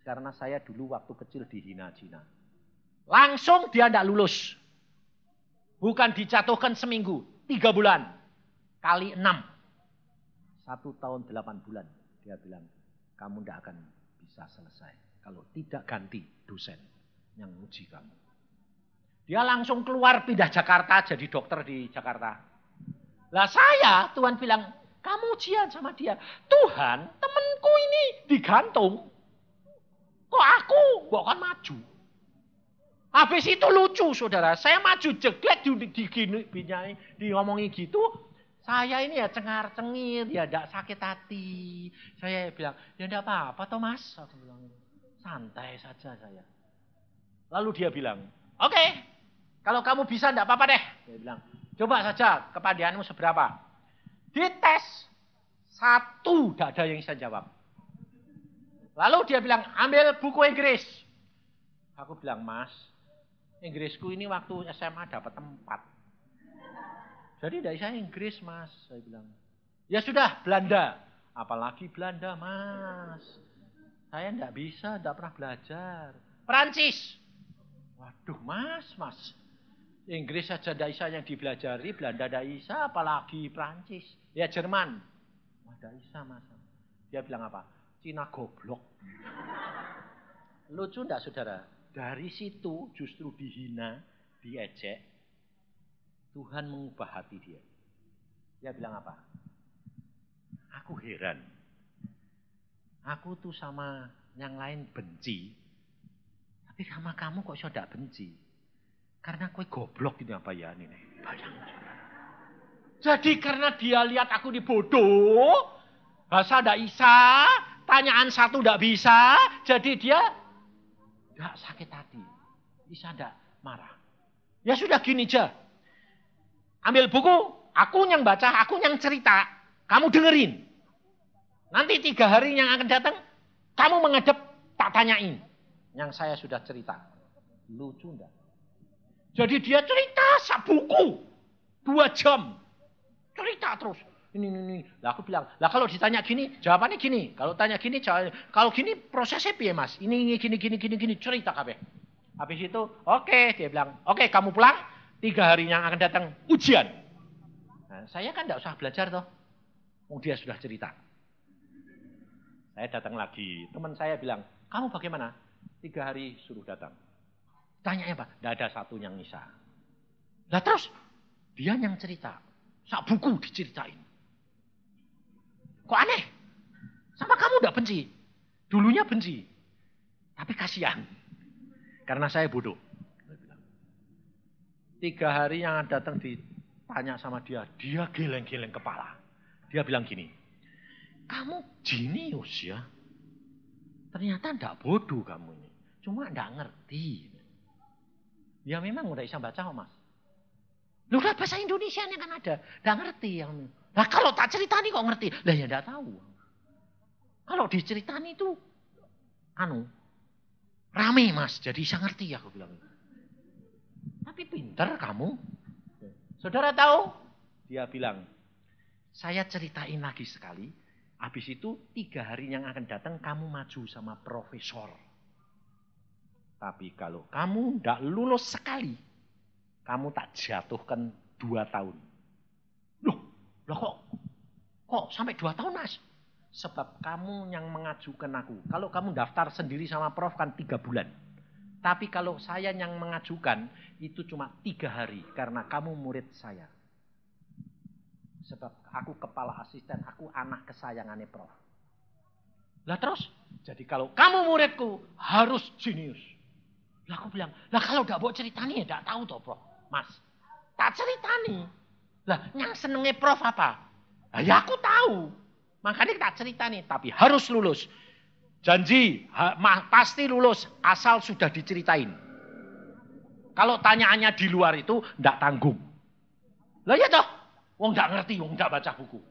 Karena saya dulu waktu kecil dihina Cina. Langsung dia tidak lulus. Bukan dijatuhkan seminggu, 3 bulan. Kali 6. 1 tahun 8 bulan. Dia bilang, kamu tidak akan bisa selesai. Kalau tidak ganti dosen yang uji kamu. Dia langsung keluar pindah Jakarta, jadi dokter di Jakarta. Lah saya, Tuhan bilang, kamu ujian sama dia. Tuhan, temanku ini digantung. Kok aku bukan maju? Habis itu lucu, saudara. Saya maju jeglek diomongin gitu. Saya ini ya cengar-cengir, ya tidak sakit hati. Saya bilang, ya tidak apa-apa toh mas. Aku bilang, santai saja saya. Lalu dia bilang, oke, kalau kamu bisa tidak apa-apa deh. Dia bilang, coba saja kepandaianmu seberapa. Dites 1 tidak ada yang bisa jawab. Lalu dia bilang, ambil buku Inggris. Aku bilang, mas, Inggrisku ini waktu SMA dapat 4. Jadi dari saya Inggris, mas. Saya bilang, ya sudah, Belanda. Apalagi Belanda, mas. Saya tidak bisa, tidak pernah belajar. Perancis. Waduh, mas. Inggris saja tidak bisa yang dipelajari, Belanda tidak bisa, apalagi Perancis. Ya Jerman. Wah, tidak bisa, mas. Dia bilang apa? Cina goblok. Lucu tidak, saudara? Dari situ justru dihina, diejek. Tuhan mengubah hati dia. Dia bilang apa? Aku heran. Aku tuh sama yang lain benci. Tapi sama kamu kok sudah benci? Karena kue goblok gitu apa ya ini. Bayangkan. Jadi karena dia lihat aku dibodoh, bahasa tidak bisa, tanyaan 1 tidak bisa, jadi dia tidak sakit hati. Bisa tidak marah. Ya sudah gini aja. Ambil buku, aku yang baca, aku yang cerita. Kamu dengerin. Nanti 3 hari yang akan datang, kamu menghadap tak tanyain. Yang saya sudah cerita. Lucu enggak? Jadi dia cerita sebuku. 2 jam. Cerita terus. Ini. Lah aku bilang, lah kalau ditanya gini, jawabannya gini. Kalau tanya gini, kalau gini prosesnya piye mas? Ini gini. Cerita kabeh. Habis itu, oke. Dia bilang, oke kamu pulang. 3 hari yang akan datang ujian. Nah, saya kan tidak usah belajar toh. Dia sudah cerita. Saya datang lagi. Teman saya bilang, kamu bagaimana? 3 hari suruh datang. Tanya apa? Tidak ada satu yang bisa. Lah terus, dia yang cerita. Sak buku diceritain. Kok aneh? Sama kamu tidak benci. Dulunya benci. Tapi kasihan. Karena saya bodoh. 3 hari yang datang ditanya sama dia. Dia geleng-geleng kepala. Dia bilang gini. Kamu jenius ya. Ternyata tidak bodoh kamu ini. Cuma tidak ngerti. Ya memang udah bisa baca Mas. Lu udah bahasa Indonesia kan ada. Tidak ngerti yang. Nah kalau tak ceritani kok ngerti. Lah ya tidak tahu. Kalau diceritani itu rame Mas, jadi bisa ngerti aku bilang. Tapi pinter kamu. Saudara tahu? Dia bilang, saya ceritain lagi sekali. Habis itu 3 hari yang akan datang kamu maju sama profesor. Tapi kalau kamu tidak lulus sekali, kamu tak jatuhkan 2 tahun. Loh kok sampai 2 tahun Mas? Sebab kamu yang mengajukan aku. Kalau kamu daftar sendiri sama prof kan 3 bulan. Tapi kalau saya yang mengajukan itu cuma 3 hari. Karena kamu murid saya. Sebab aku kepala asisten, aku anak kesayangannya prof. Lah terus? Jadi kalau kamu muridku harus jenius. Lah aku bilang, lah kalau gak mau ceritani ya gak tahu toh prof. Mas, tak ceritani. Lah yang senengnya prof apa? Lah ya aku tahu. Makanya kita cerita nih, tapi harus lulus. Janji, pasti lulus, asal sudah diceritain. Kalau tanyaannya di luar itu, tidak tanggung. Lah ya toh, wong tidak ngerti, wong tidak baca buku.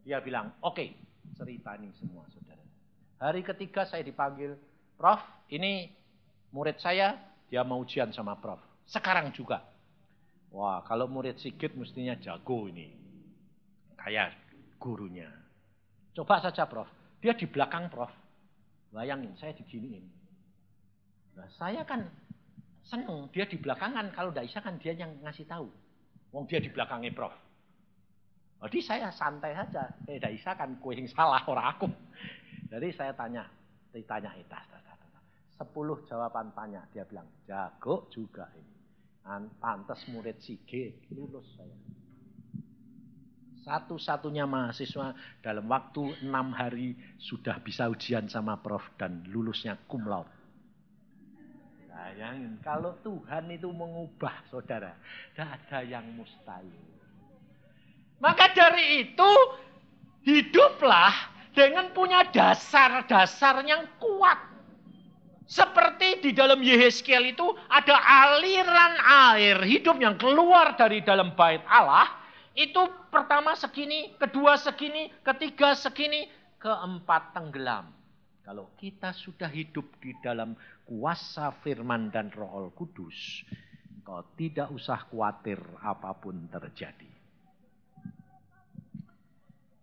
Dia bilang, oke, ceritani semua saudara. Hari ketiga saya dipanggil, Prof, ini murid saya, dia mau ujian sama Prof. Sekarang juga. Wah, kalau murid Sigit mestinya jago ini. Kayak gurunya. Coba saja Prof. Dia di belakang Prof. Bayangin, saya diginiin. Nah, saya kan seneng. Dia di belakangan. Kalau tidak bisa kan dia yang ngasih tahu. Wong dia di belakangnya Prof. Jadi saya santai saja. Tidak bisa kan kue yang salah orang aku. Jadi saya ditanya itu. 10 jawaban tanya. Dia bilang, jago juga ini. Pantes murid Sigit. Lulus saya. Satu-satunya mahasiswa dalam waktu 6 hari sudah bisa ujian sama prof dan lulusnya cum laude. Bayangin, kalau Tuhan itu mengubah saudara, tidak ada yang mustahil. Maka dari itu, hiduplah dengan punya dasar-dasar yang kuat. Seperti di dalam Yehezkiel itu ada aliran air hidup yang keluar dari dalam bait Allah. Itu pertama segini, kedua segini, ketiga segini, keempat tenggelam. Kalau kita sudah hidup di dalam kuasa firman dan Roh Kudus, engkau tidak usah khawatir apapun terjadi.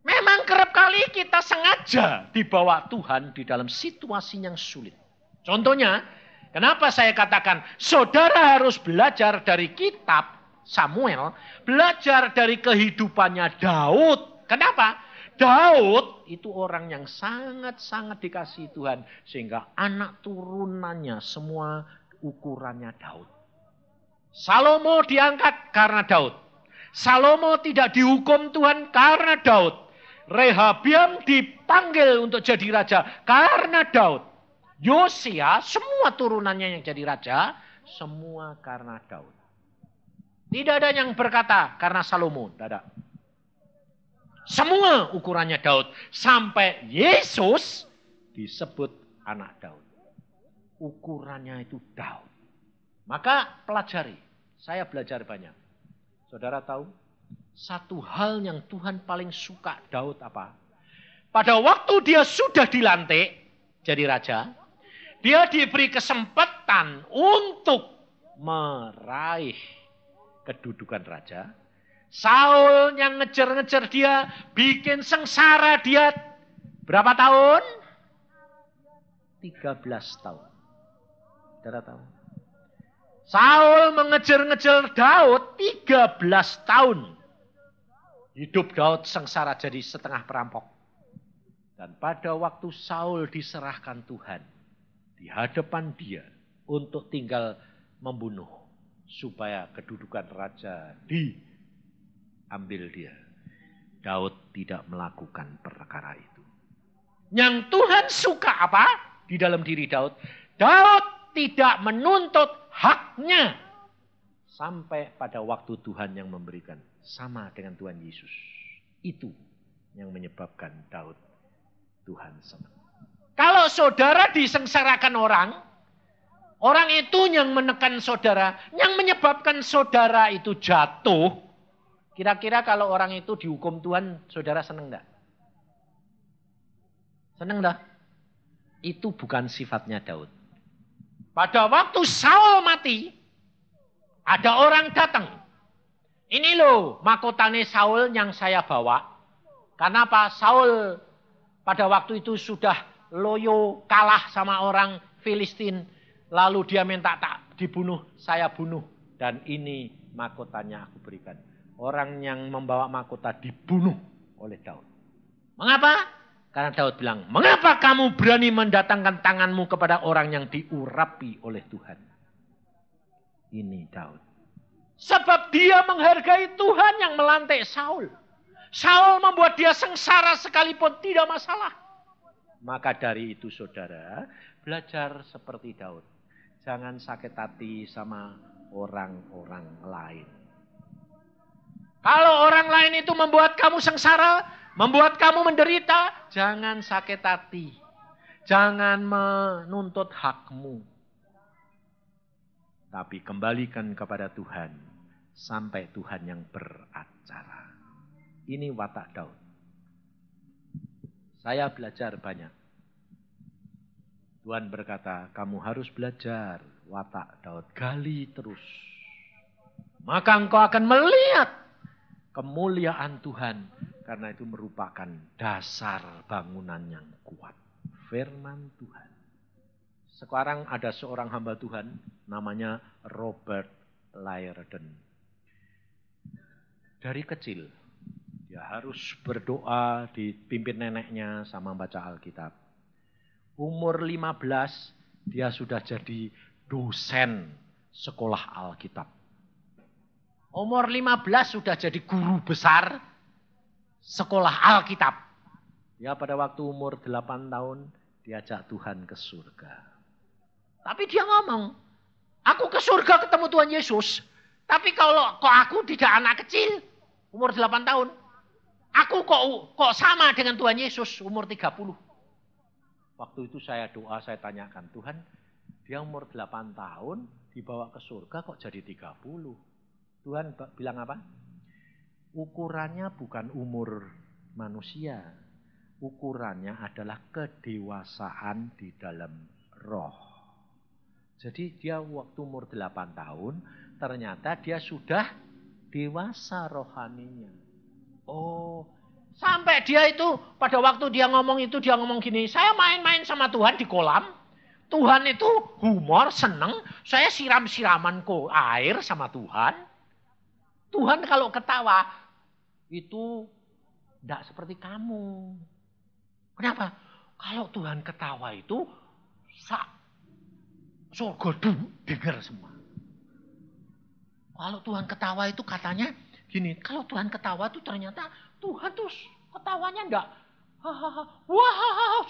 Memang kerap kali kita sengaja dibawa Tuhan di dalam situasi yang sulit. Contohnya, kenapa saya katakan saudara harus belajar dari kitab Samuel, belajar dari kehidupannya Daud. Kenapa? Daud itu orang yang sangat-sangat dikasihi Tuhan. Sehingga anak turunannya semua ukurannya Daud. Salomo diangkat karena Daud. Salomo tidak dihukum Tuhan karena Daud. Rehabiam dipanggil untuk jadi raja karena Daud. Yosia, semua turunannya yang jadi raja, semua karena Daud. Tidak ada yang berkata karena Salomo. Tidak ada. Semua ukurannya Daud. Sampai Yesus disebut anak Daud. Ukurannya itu Daud. Maka pelajari. Saya belajar banyak. Saudara tahu? Satu hal yang Tuhan paling suka Daud apa? Pada waktu dia sudah dilantik jadi raja. Dia diberi kesempatan untuk meraih kedudukan raja. Saul yang ngejar-ngejar dia, bikin sengsara dia berapa tahun? 13 tahun. Saudara tahu? Saul mengejar-ngejar Daud 13 tahun. Hidup Daud sengsara jadi setengah perampok. Dan pada waktu Saul diserahkan Tuhan di hadapan dia untuk tinggal membunuh supaya kedudukan raja diambil dia. Daud tidak melakukan perkara itu. Yang Tuhan suka apa di dalam diri Daud? Daud tidak menuntut haknya sampai pada waktu Tuhan yang memberikan, sama dengan Tuhan Yesus. Itu yang menyebabkan Daud Tuhan senang. Kalau saudara disengsarakan orang itu yang menekan saudara, yang menyebabkan saudara itu jatuh. Kira-kira kalau orang itu dihukum Tuhan, saudara senang enggak? Senang enggak? Itu bukan sifatnya Daud. Pada waktu Saul mati, ada orang datang. Ini loh mahkotane Saul yang saya bawa. Karena apa? Saul pada waktu itu sudah loyo kalah sama orang Filistin. Lalu dia minta tak dibunuh, saya bunuh. Dan ini mahkotanya aku berikan. Orang yang membawa mahkota dibunuh oleh Daud. Mengapa? Karena Daud bilang, mengapa kamu berani mendatangkan tanganmu kepada orang yang diurapi oleh Tuhan? Ini Daud. Sebab dia menghargai Tuhan yang melantik Saul. Saul membuat dia sengsara sekalipun tidak masalah. Maka dari itu saudara, belajar seperti Daud. Jangan sakit hati sama orang-orang lain. Kalau orang lain itu membuat kamu sengsara, membuat kamu menderita, jangan sakit hati. Jangan menuntut hakmu. Tapi kembalikan kepada Tuhan sampai Tuhan yang beracara. Ini watak Daud. Saya belajar banyak. Tuhan berkata, kamu harus belajar watak Daud. Gali terus. Maka engkau akan melihat kemuliaan Tuhan. Karena itu merupakan dasar bangunan yang kuat. Firman Tuhan. Sekarang ada seorang hamba Tuhan. Namanya Robert Liardon. Dari kecil. Dia harus berdoa dipimpin neneknya sama baca Alkitab. Umur 15 dia sudah jadi dosen sekolah Alkitab. Umur 15 sudah jadi guru besar sekolah Alkitab. Ya pada waktu umur 8 tahun diajak Tuhan ke surga. Tapi dia ngomong, aku ke surga ketemu Tuhan Yesus. Tapi kok aku tidak anak kecil umur 8 tahun. Aku kok sama dengan Tuhan Yesus umur 30. Waktu itu saya doa, saya tanyakan, Tuhan, dia umur 8 tahun dibawa ke surga kok jadi 30. Tuhan bilang apa? Ukurannya bukan umur manusia. Ukurannya adalah kedewasaan di dalam roh. Jadi dia waktu umur 8 tahun, ternyata dia sudah dewasa rohaninya. Oh, sampai dia itu pada waktu dia ngomong itu, dia ngomong gini, saya main-main sama Tuhan di kolam. Tuhan itu humor, seneng. Saya siram-siraman air sama Tuhan. Tuhan kalau ketawa, itu tidak seperti kamu. Kenapa? Kalau Tuhan ketawa itu, surga dengar semua. Kalau Tuhan ketawa itu katanya gini, kalau Tuhan ketawa itu ternyata Tuhan tuh ketawanya enggak. Wah,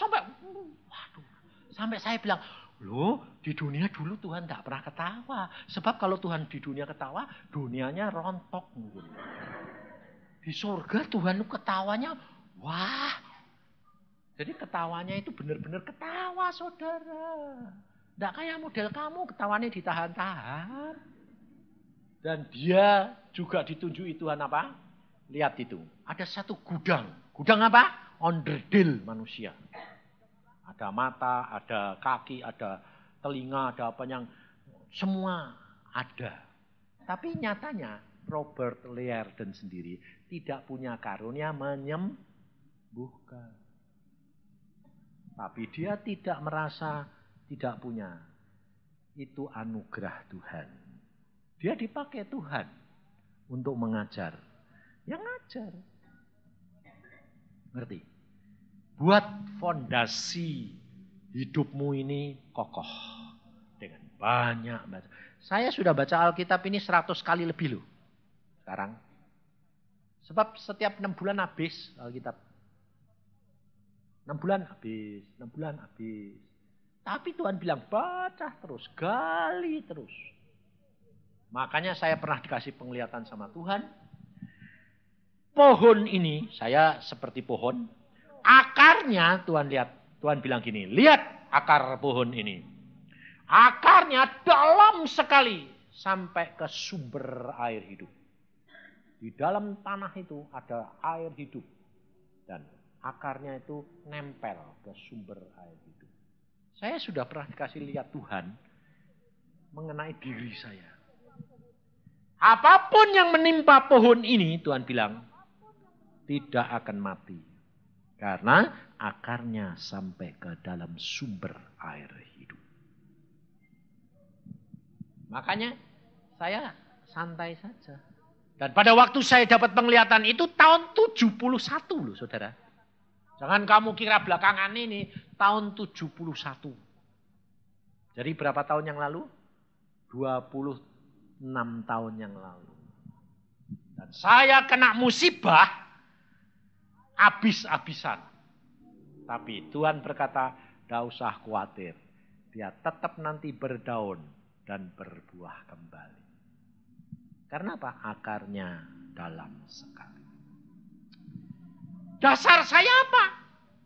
sampai saya bilang, loh di dunia dulu Tuhan enggak pernah ketawa. Sebab kalau Tuhan di dunia ketawa, dunianya rontok. Di surga Tuhan ketawanya, wah. Jadi ketawanya itu benar-benar ketawa saudara. Enggak kayak model kamu ketawanya ditahan-tahan. Dan dia juga ditunjuki Tuhan apa? Lihat itu. Ada satu gudang. Gudang apa? Onderdil manusia. Ada mata, ada kaki, ada telinga, ada apa yang semua ada. Tapi nyatanya Robert Liardon sendiri tidak punya karunia menyembuhkan. Tapi dia tidak merasa tidak punya. Itu anugerah Tuhan. Dia dipakai Tuhan untuk mengajar. Yang ngajar. Ngerti? Buat fondasi hidupmu ini kokoh. Dengan banyak baca. Saya sudah baca Alkitab ini 100 kali lebih loh. Sekarang. Sebab setiap 6 bulan habis Alkitab. 6 bulan habis, 6 bulan habis. Tapi Tuhan bilang baca terus, gali terus. Makanya saya pernah dikasih penglihatan sama Tuhan. Pohon ini, saya seperti pohon. Akarnya Tuhan lihat, Tuhan bilang gini, lihat akar pohon ini. Akarnya dalam sekali sampai ke sumber air hidup. Di dalam tanah itu ada air hidup. Dan akarnya itu nempel ke sumber air hidup. Saya sudah pernah dikasih lihat Tuhan mengenai diri saya. Apapun yang menimpa pohon ini, Tuhan bilang, tidak akan mati. Karena akarnya sampai ke dalam sumber air hidup. Makanya saya santai saja. Dan pada waktu saya dapat penglihatan itu tahun 71 loh saudara. Jangan kamu kira belakangan ini tahun 71. Jadi berapa tahun yang lalu? 26 tahun yang lalu. Dan saya kena musibah habis-habisan. Tapi Tuhan berkata, tidak usah khawatir. Dia tetap nanti berdaun dan berbuah kembali. Karena apa? Akarnya dalam sekali. Dasar saya apa?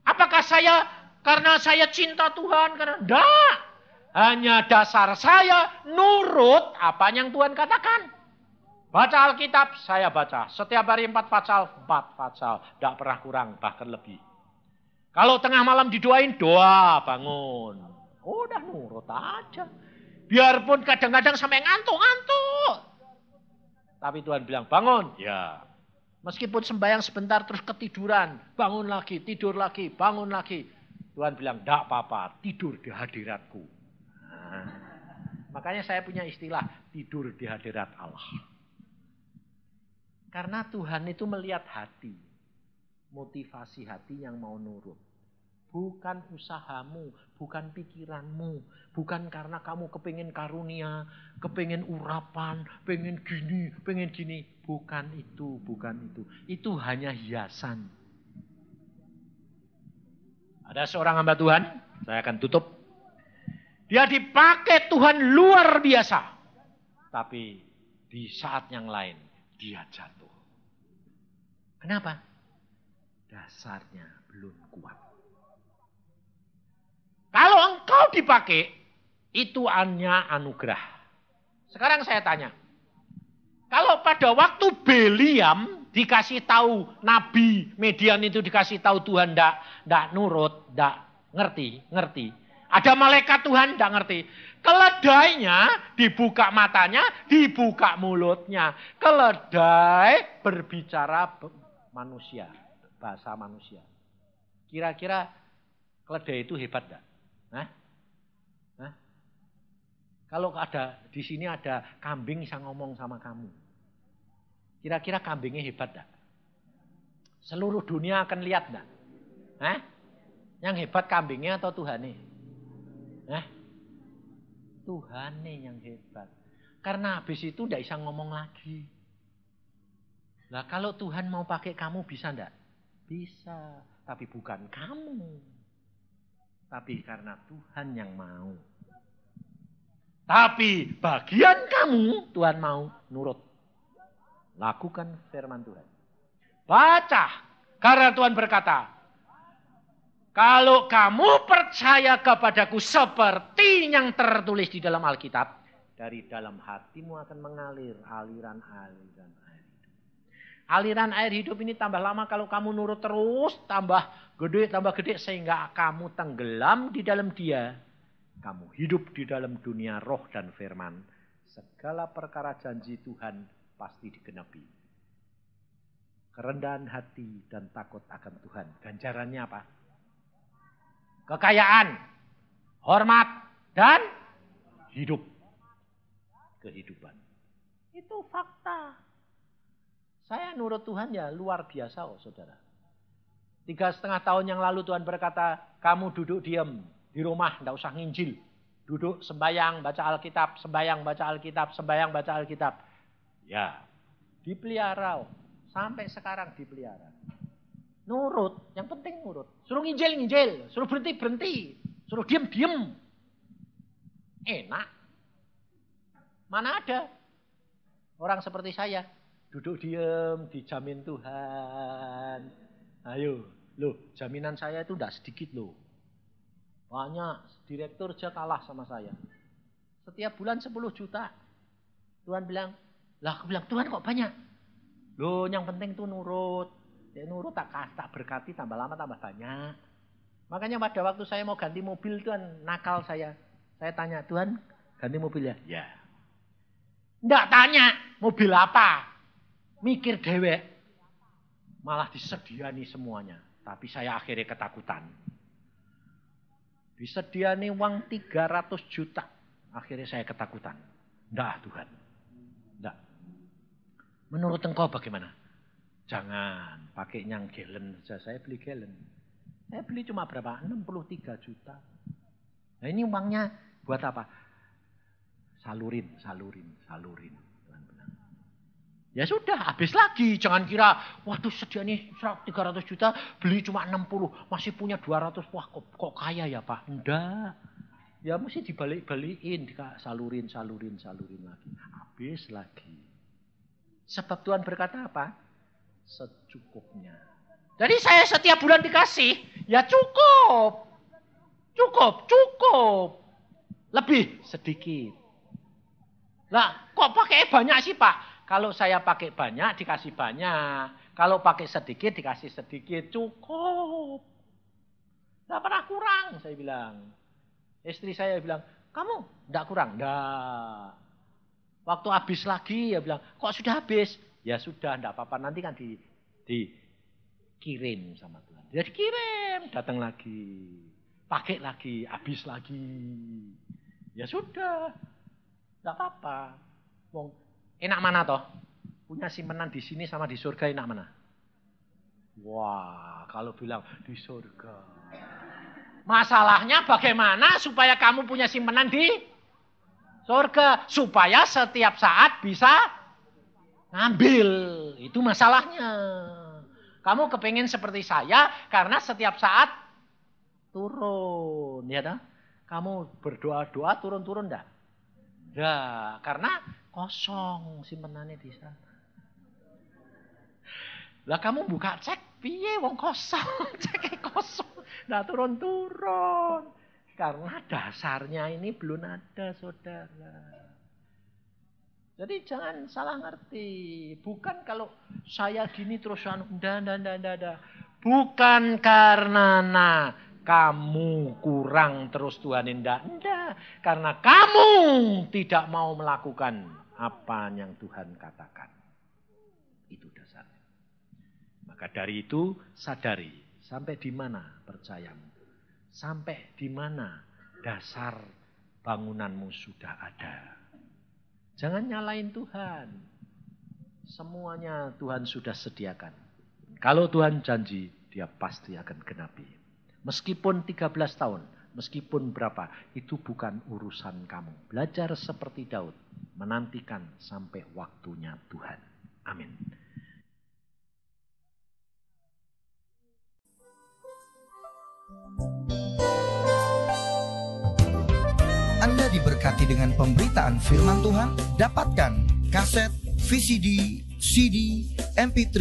Apakah saya karena saya cinta Tuhan? Karena enggak. Hanya dasar saya nurut apa yang Tuhan katakan. Baca Alkitab, saya baca. Setiap hari 4 pasal, 4 pasal. Tidak pernah kurang, bahkan lebih. Kalau tengah malam didoain, doa, bangun. Udah nurut aja. Biarpun kadang-kadang sampai ngantuk-ngantuk. Tapi Tuhan bilang, bangun. Ya. Meskipun sembahyang sebentar terus ketiduran. Bangun lagi, tidur lagi, bangun lagi. Tuhan bilang, tidak apa-apa, tidur di hadiratku. Nah, makanya saya punya istilah, tidur di hadirat Allah. Karena Tuhan itu melihat hati. Motivasi hati yang mau nurut. Bukan usahamu, bukan pikiranmu. Bukan karena kamu kepingin karunia, kepingin urapan, pengen gini. Bukan itu, bukan itu. Itu hanya hiasan. Ada seorang hamba Tuhan, saya akan tutup. Dia dipakai Tuhan luar biasa. Tapi di saat yang lain, dia jatuh. Kenapa? Dasarnya belum kuat. Kalau engkau dipakai, itu hanya anugerah. Sekarang saya tanya. Kalau pada waktu Beliam dikasih tahu, Nabi Median itu dikasih tahu Tuhan tidak nurut, tidak ngerti. Ada malaikat Tuhan tidak ngerti. Keledainya dibuka matanya, dibuka mulutnya. Keledai berbicara manusia, bahasa manusia. Kira-kira keledai itu hebat tidak? Hah? Kalau ada di sini ada kambing bisa ngomong sama kamu. Kira-kira kambingnya hebat tidak? Seluruh dunia akan lihat tidak? Yang hebat kambingnya atau Tuhannya? Tuhannya yang hebat. Karena habis itu tidak bisa ngomong lagi. Nah kalau Tuhan mau pakai kamu bisa tidak? Bisa. Tapi bukan kamu. Tapi karena Tuhan yang mau. Tapi bagian kamu Tuhan mau nurut. Lakukan firman Tuhan. Baca. Karena Tuhan berkata. Kalau kamu percaya kepadaku seperti yang tertulis di dalam Alkitab. Dari dalam hatimu akan mengalir aliran-aliran air hidup. Aliran air hidup ini tambah lama kalau kamu nurut terus. Tambah gede sehingga kamu tenggelam di dalam dia. Kamu hidup di dalam dunia roh dan firman. Segala perkara janji Tuhan pasti digenapi. Kerendahan hati dan takut akan Tuhan. Ganjarannya apa? Kekayaan, hormat, dan hidup. Kehidupan. Itu fakta. Saya nurut Tuhan ya luar biasa saudara. 3,5 tahun yang lalu Tuhan berkata, kamu duduk diam di rumah, tidak usah nginjil. Duduk sembayang, baca Alkitab, sembayang, baca Alkitab, sembayang, baca Alkitab. Ya, dipelihara. Sampai sekarang dipelihara. Nurut, yang penting nurut. Suruh nginjil, nginjil. Suruh berhenti, berhenti. Suruh diem, diem. Enak. Mana ada orang seperti saya. Duduk diem, dijamin Tuhan. Ayo, loh, jaminan saya itu tidak sedikit loh. Banyak, direktur aja kalah sama saya. Setiap bulan 10 juta. Tuhan bilang, lah aku bilang, Tuhan kok banyak? Loh, yang penting tuh nurut. Ya, nurut tak berkati, tambah lama tambah banyak. Makanya pada waktu saya mau ganti mobil, Tuhan nakal saya. Saya tanya, Tuhan ganti mobil ya? Ya. Nggak tanya, mobil apa? Mikir dewek. Malah disediani semuanya. Tapi saya akhirnya ketakutan. Disediani uang 300 juta. Akhirnya saya ketakutan. Nggak Tuhan. Nggak. Menurut engkau bagaimana? Jangan pakai yang galen saja. Saya beli galen. Saya beli cuma berapa? 63 juta. Nah ini uangnya buat apa? Salurin. Tuhan bilang. Ya sudah, habis lagi. Jangan kira, waduh sedia nih 300 juta, beli cuma 60. Masih punya 200. Wah kok kaya ya Pak? Enggak. Ya mesti dibalik-balikin. Salurin lagi. Habis lagi. Sebab Tuhan berkata apa? Secukupnya. Jadi saya setiap bulan dikasih, ya cukup. Lebih sedikit. Lah, kok pakai banyak sih Pak? Kalau saya pakai banyak, dikasih banyak. Kalau pakai sedikit, dikasih sedikit. Cukup. Nggak pernah kurang, saya bilang. Istri saya bilang, kamu nggak kurang? Nggak. Waktu habis lagi, ya bilang, kok sudah habis? Ya sudah, nggak apa-apa. Nanti kan dikirim sama Tuhan. Dia dikirim, datang lagi. Pakai lagi, habis lagi. Ya sudah. Nggak apa-apa. Enak mana toh? Punya simpanan di sini sama di surga enak mana? Wah, kalau bilang di surga. Masalahnya bagaimana supaya kamu punya simpanan di surga? Supaya setiap saat bisa ngambil. Itu masalahnya. Kamu kepengen seperti saya karena setiap saat turun. Ya dah? Kamu berdoa-doa turun-turun dah? Ya, karena kosong simpenannya di sana. Lah kamu buka cek, piye wong kosong, ceknya kosong. Nah turun-turun. Karena dasarnya ini belum ada saudara. Jadi jangan salah ngerti. Bukan kalau saya gini terus, enggak. Bukan karena kamu kurang terus Tuhan enggak. Karena kamu tidak mau melakukan apa yang Tuhan katakan. Itu dasarnya. Maka dari itu sadari sampai di mana percayamu. Sampai di mana dasar bangunanmu sudah ada. Jangan nyalain Tuhan. Semuanya Tuhan sudah sediakan. Kalau Tuhan janji, dia pasti akan genapi. Meskipun 13 tahun, meskipun berapa, itu bukan urusan kamu. Belajar seperti Daud, menantikan sampai waktunya Tuhan. Amin. Anda diberkati dengan pemberitaan firman Tuhan? Dapatkan kaset, VCD, CD, MP3,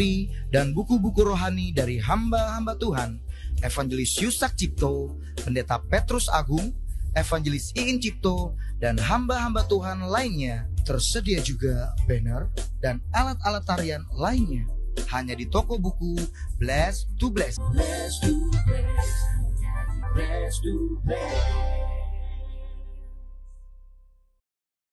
dan buku-buku rohani dari hamba-hamba Tuhan. Evangelis Yusak Cipto, Pendeta Petrus Agung, Evangelis Iin Cipto, dan hamba-hamba Tuhan lainnya. Tersedia juga banner dan alat-alat tarian lainnya. Hanya di toko buku Blessed to Bless. Blessed to Bless. Blessed to Bless.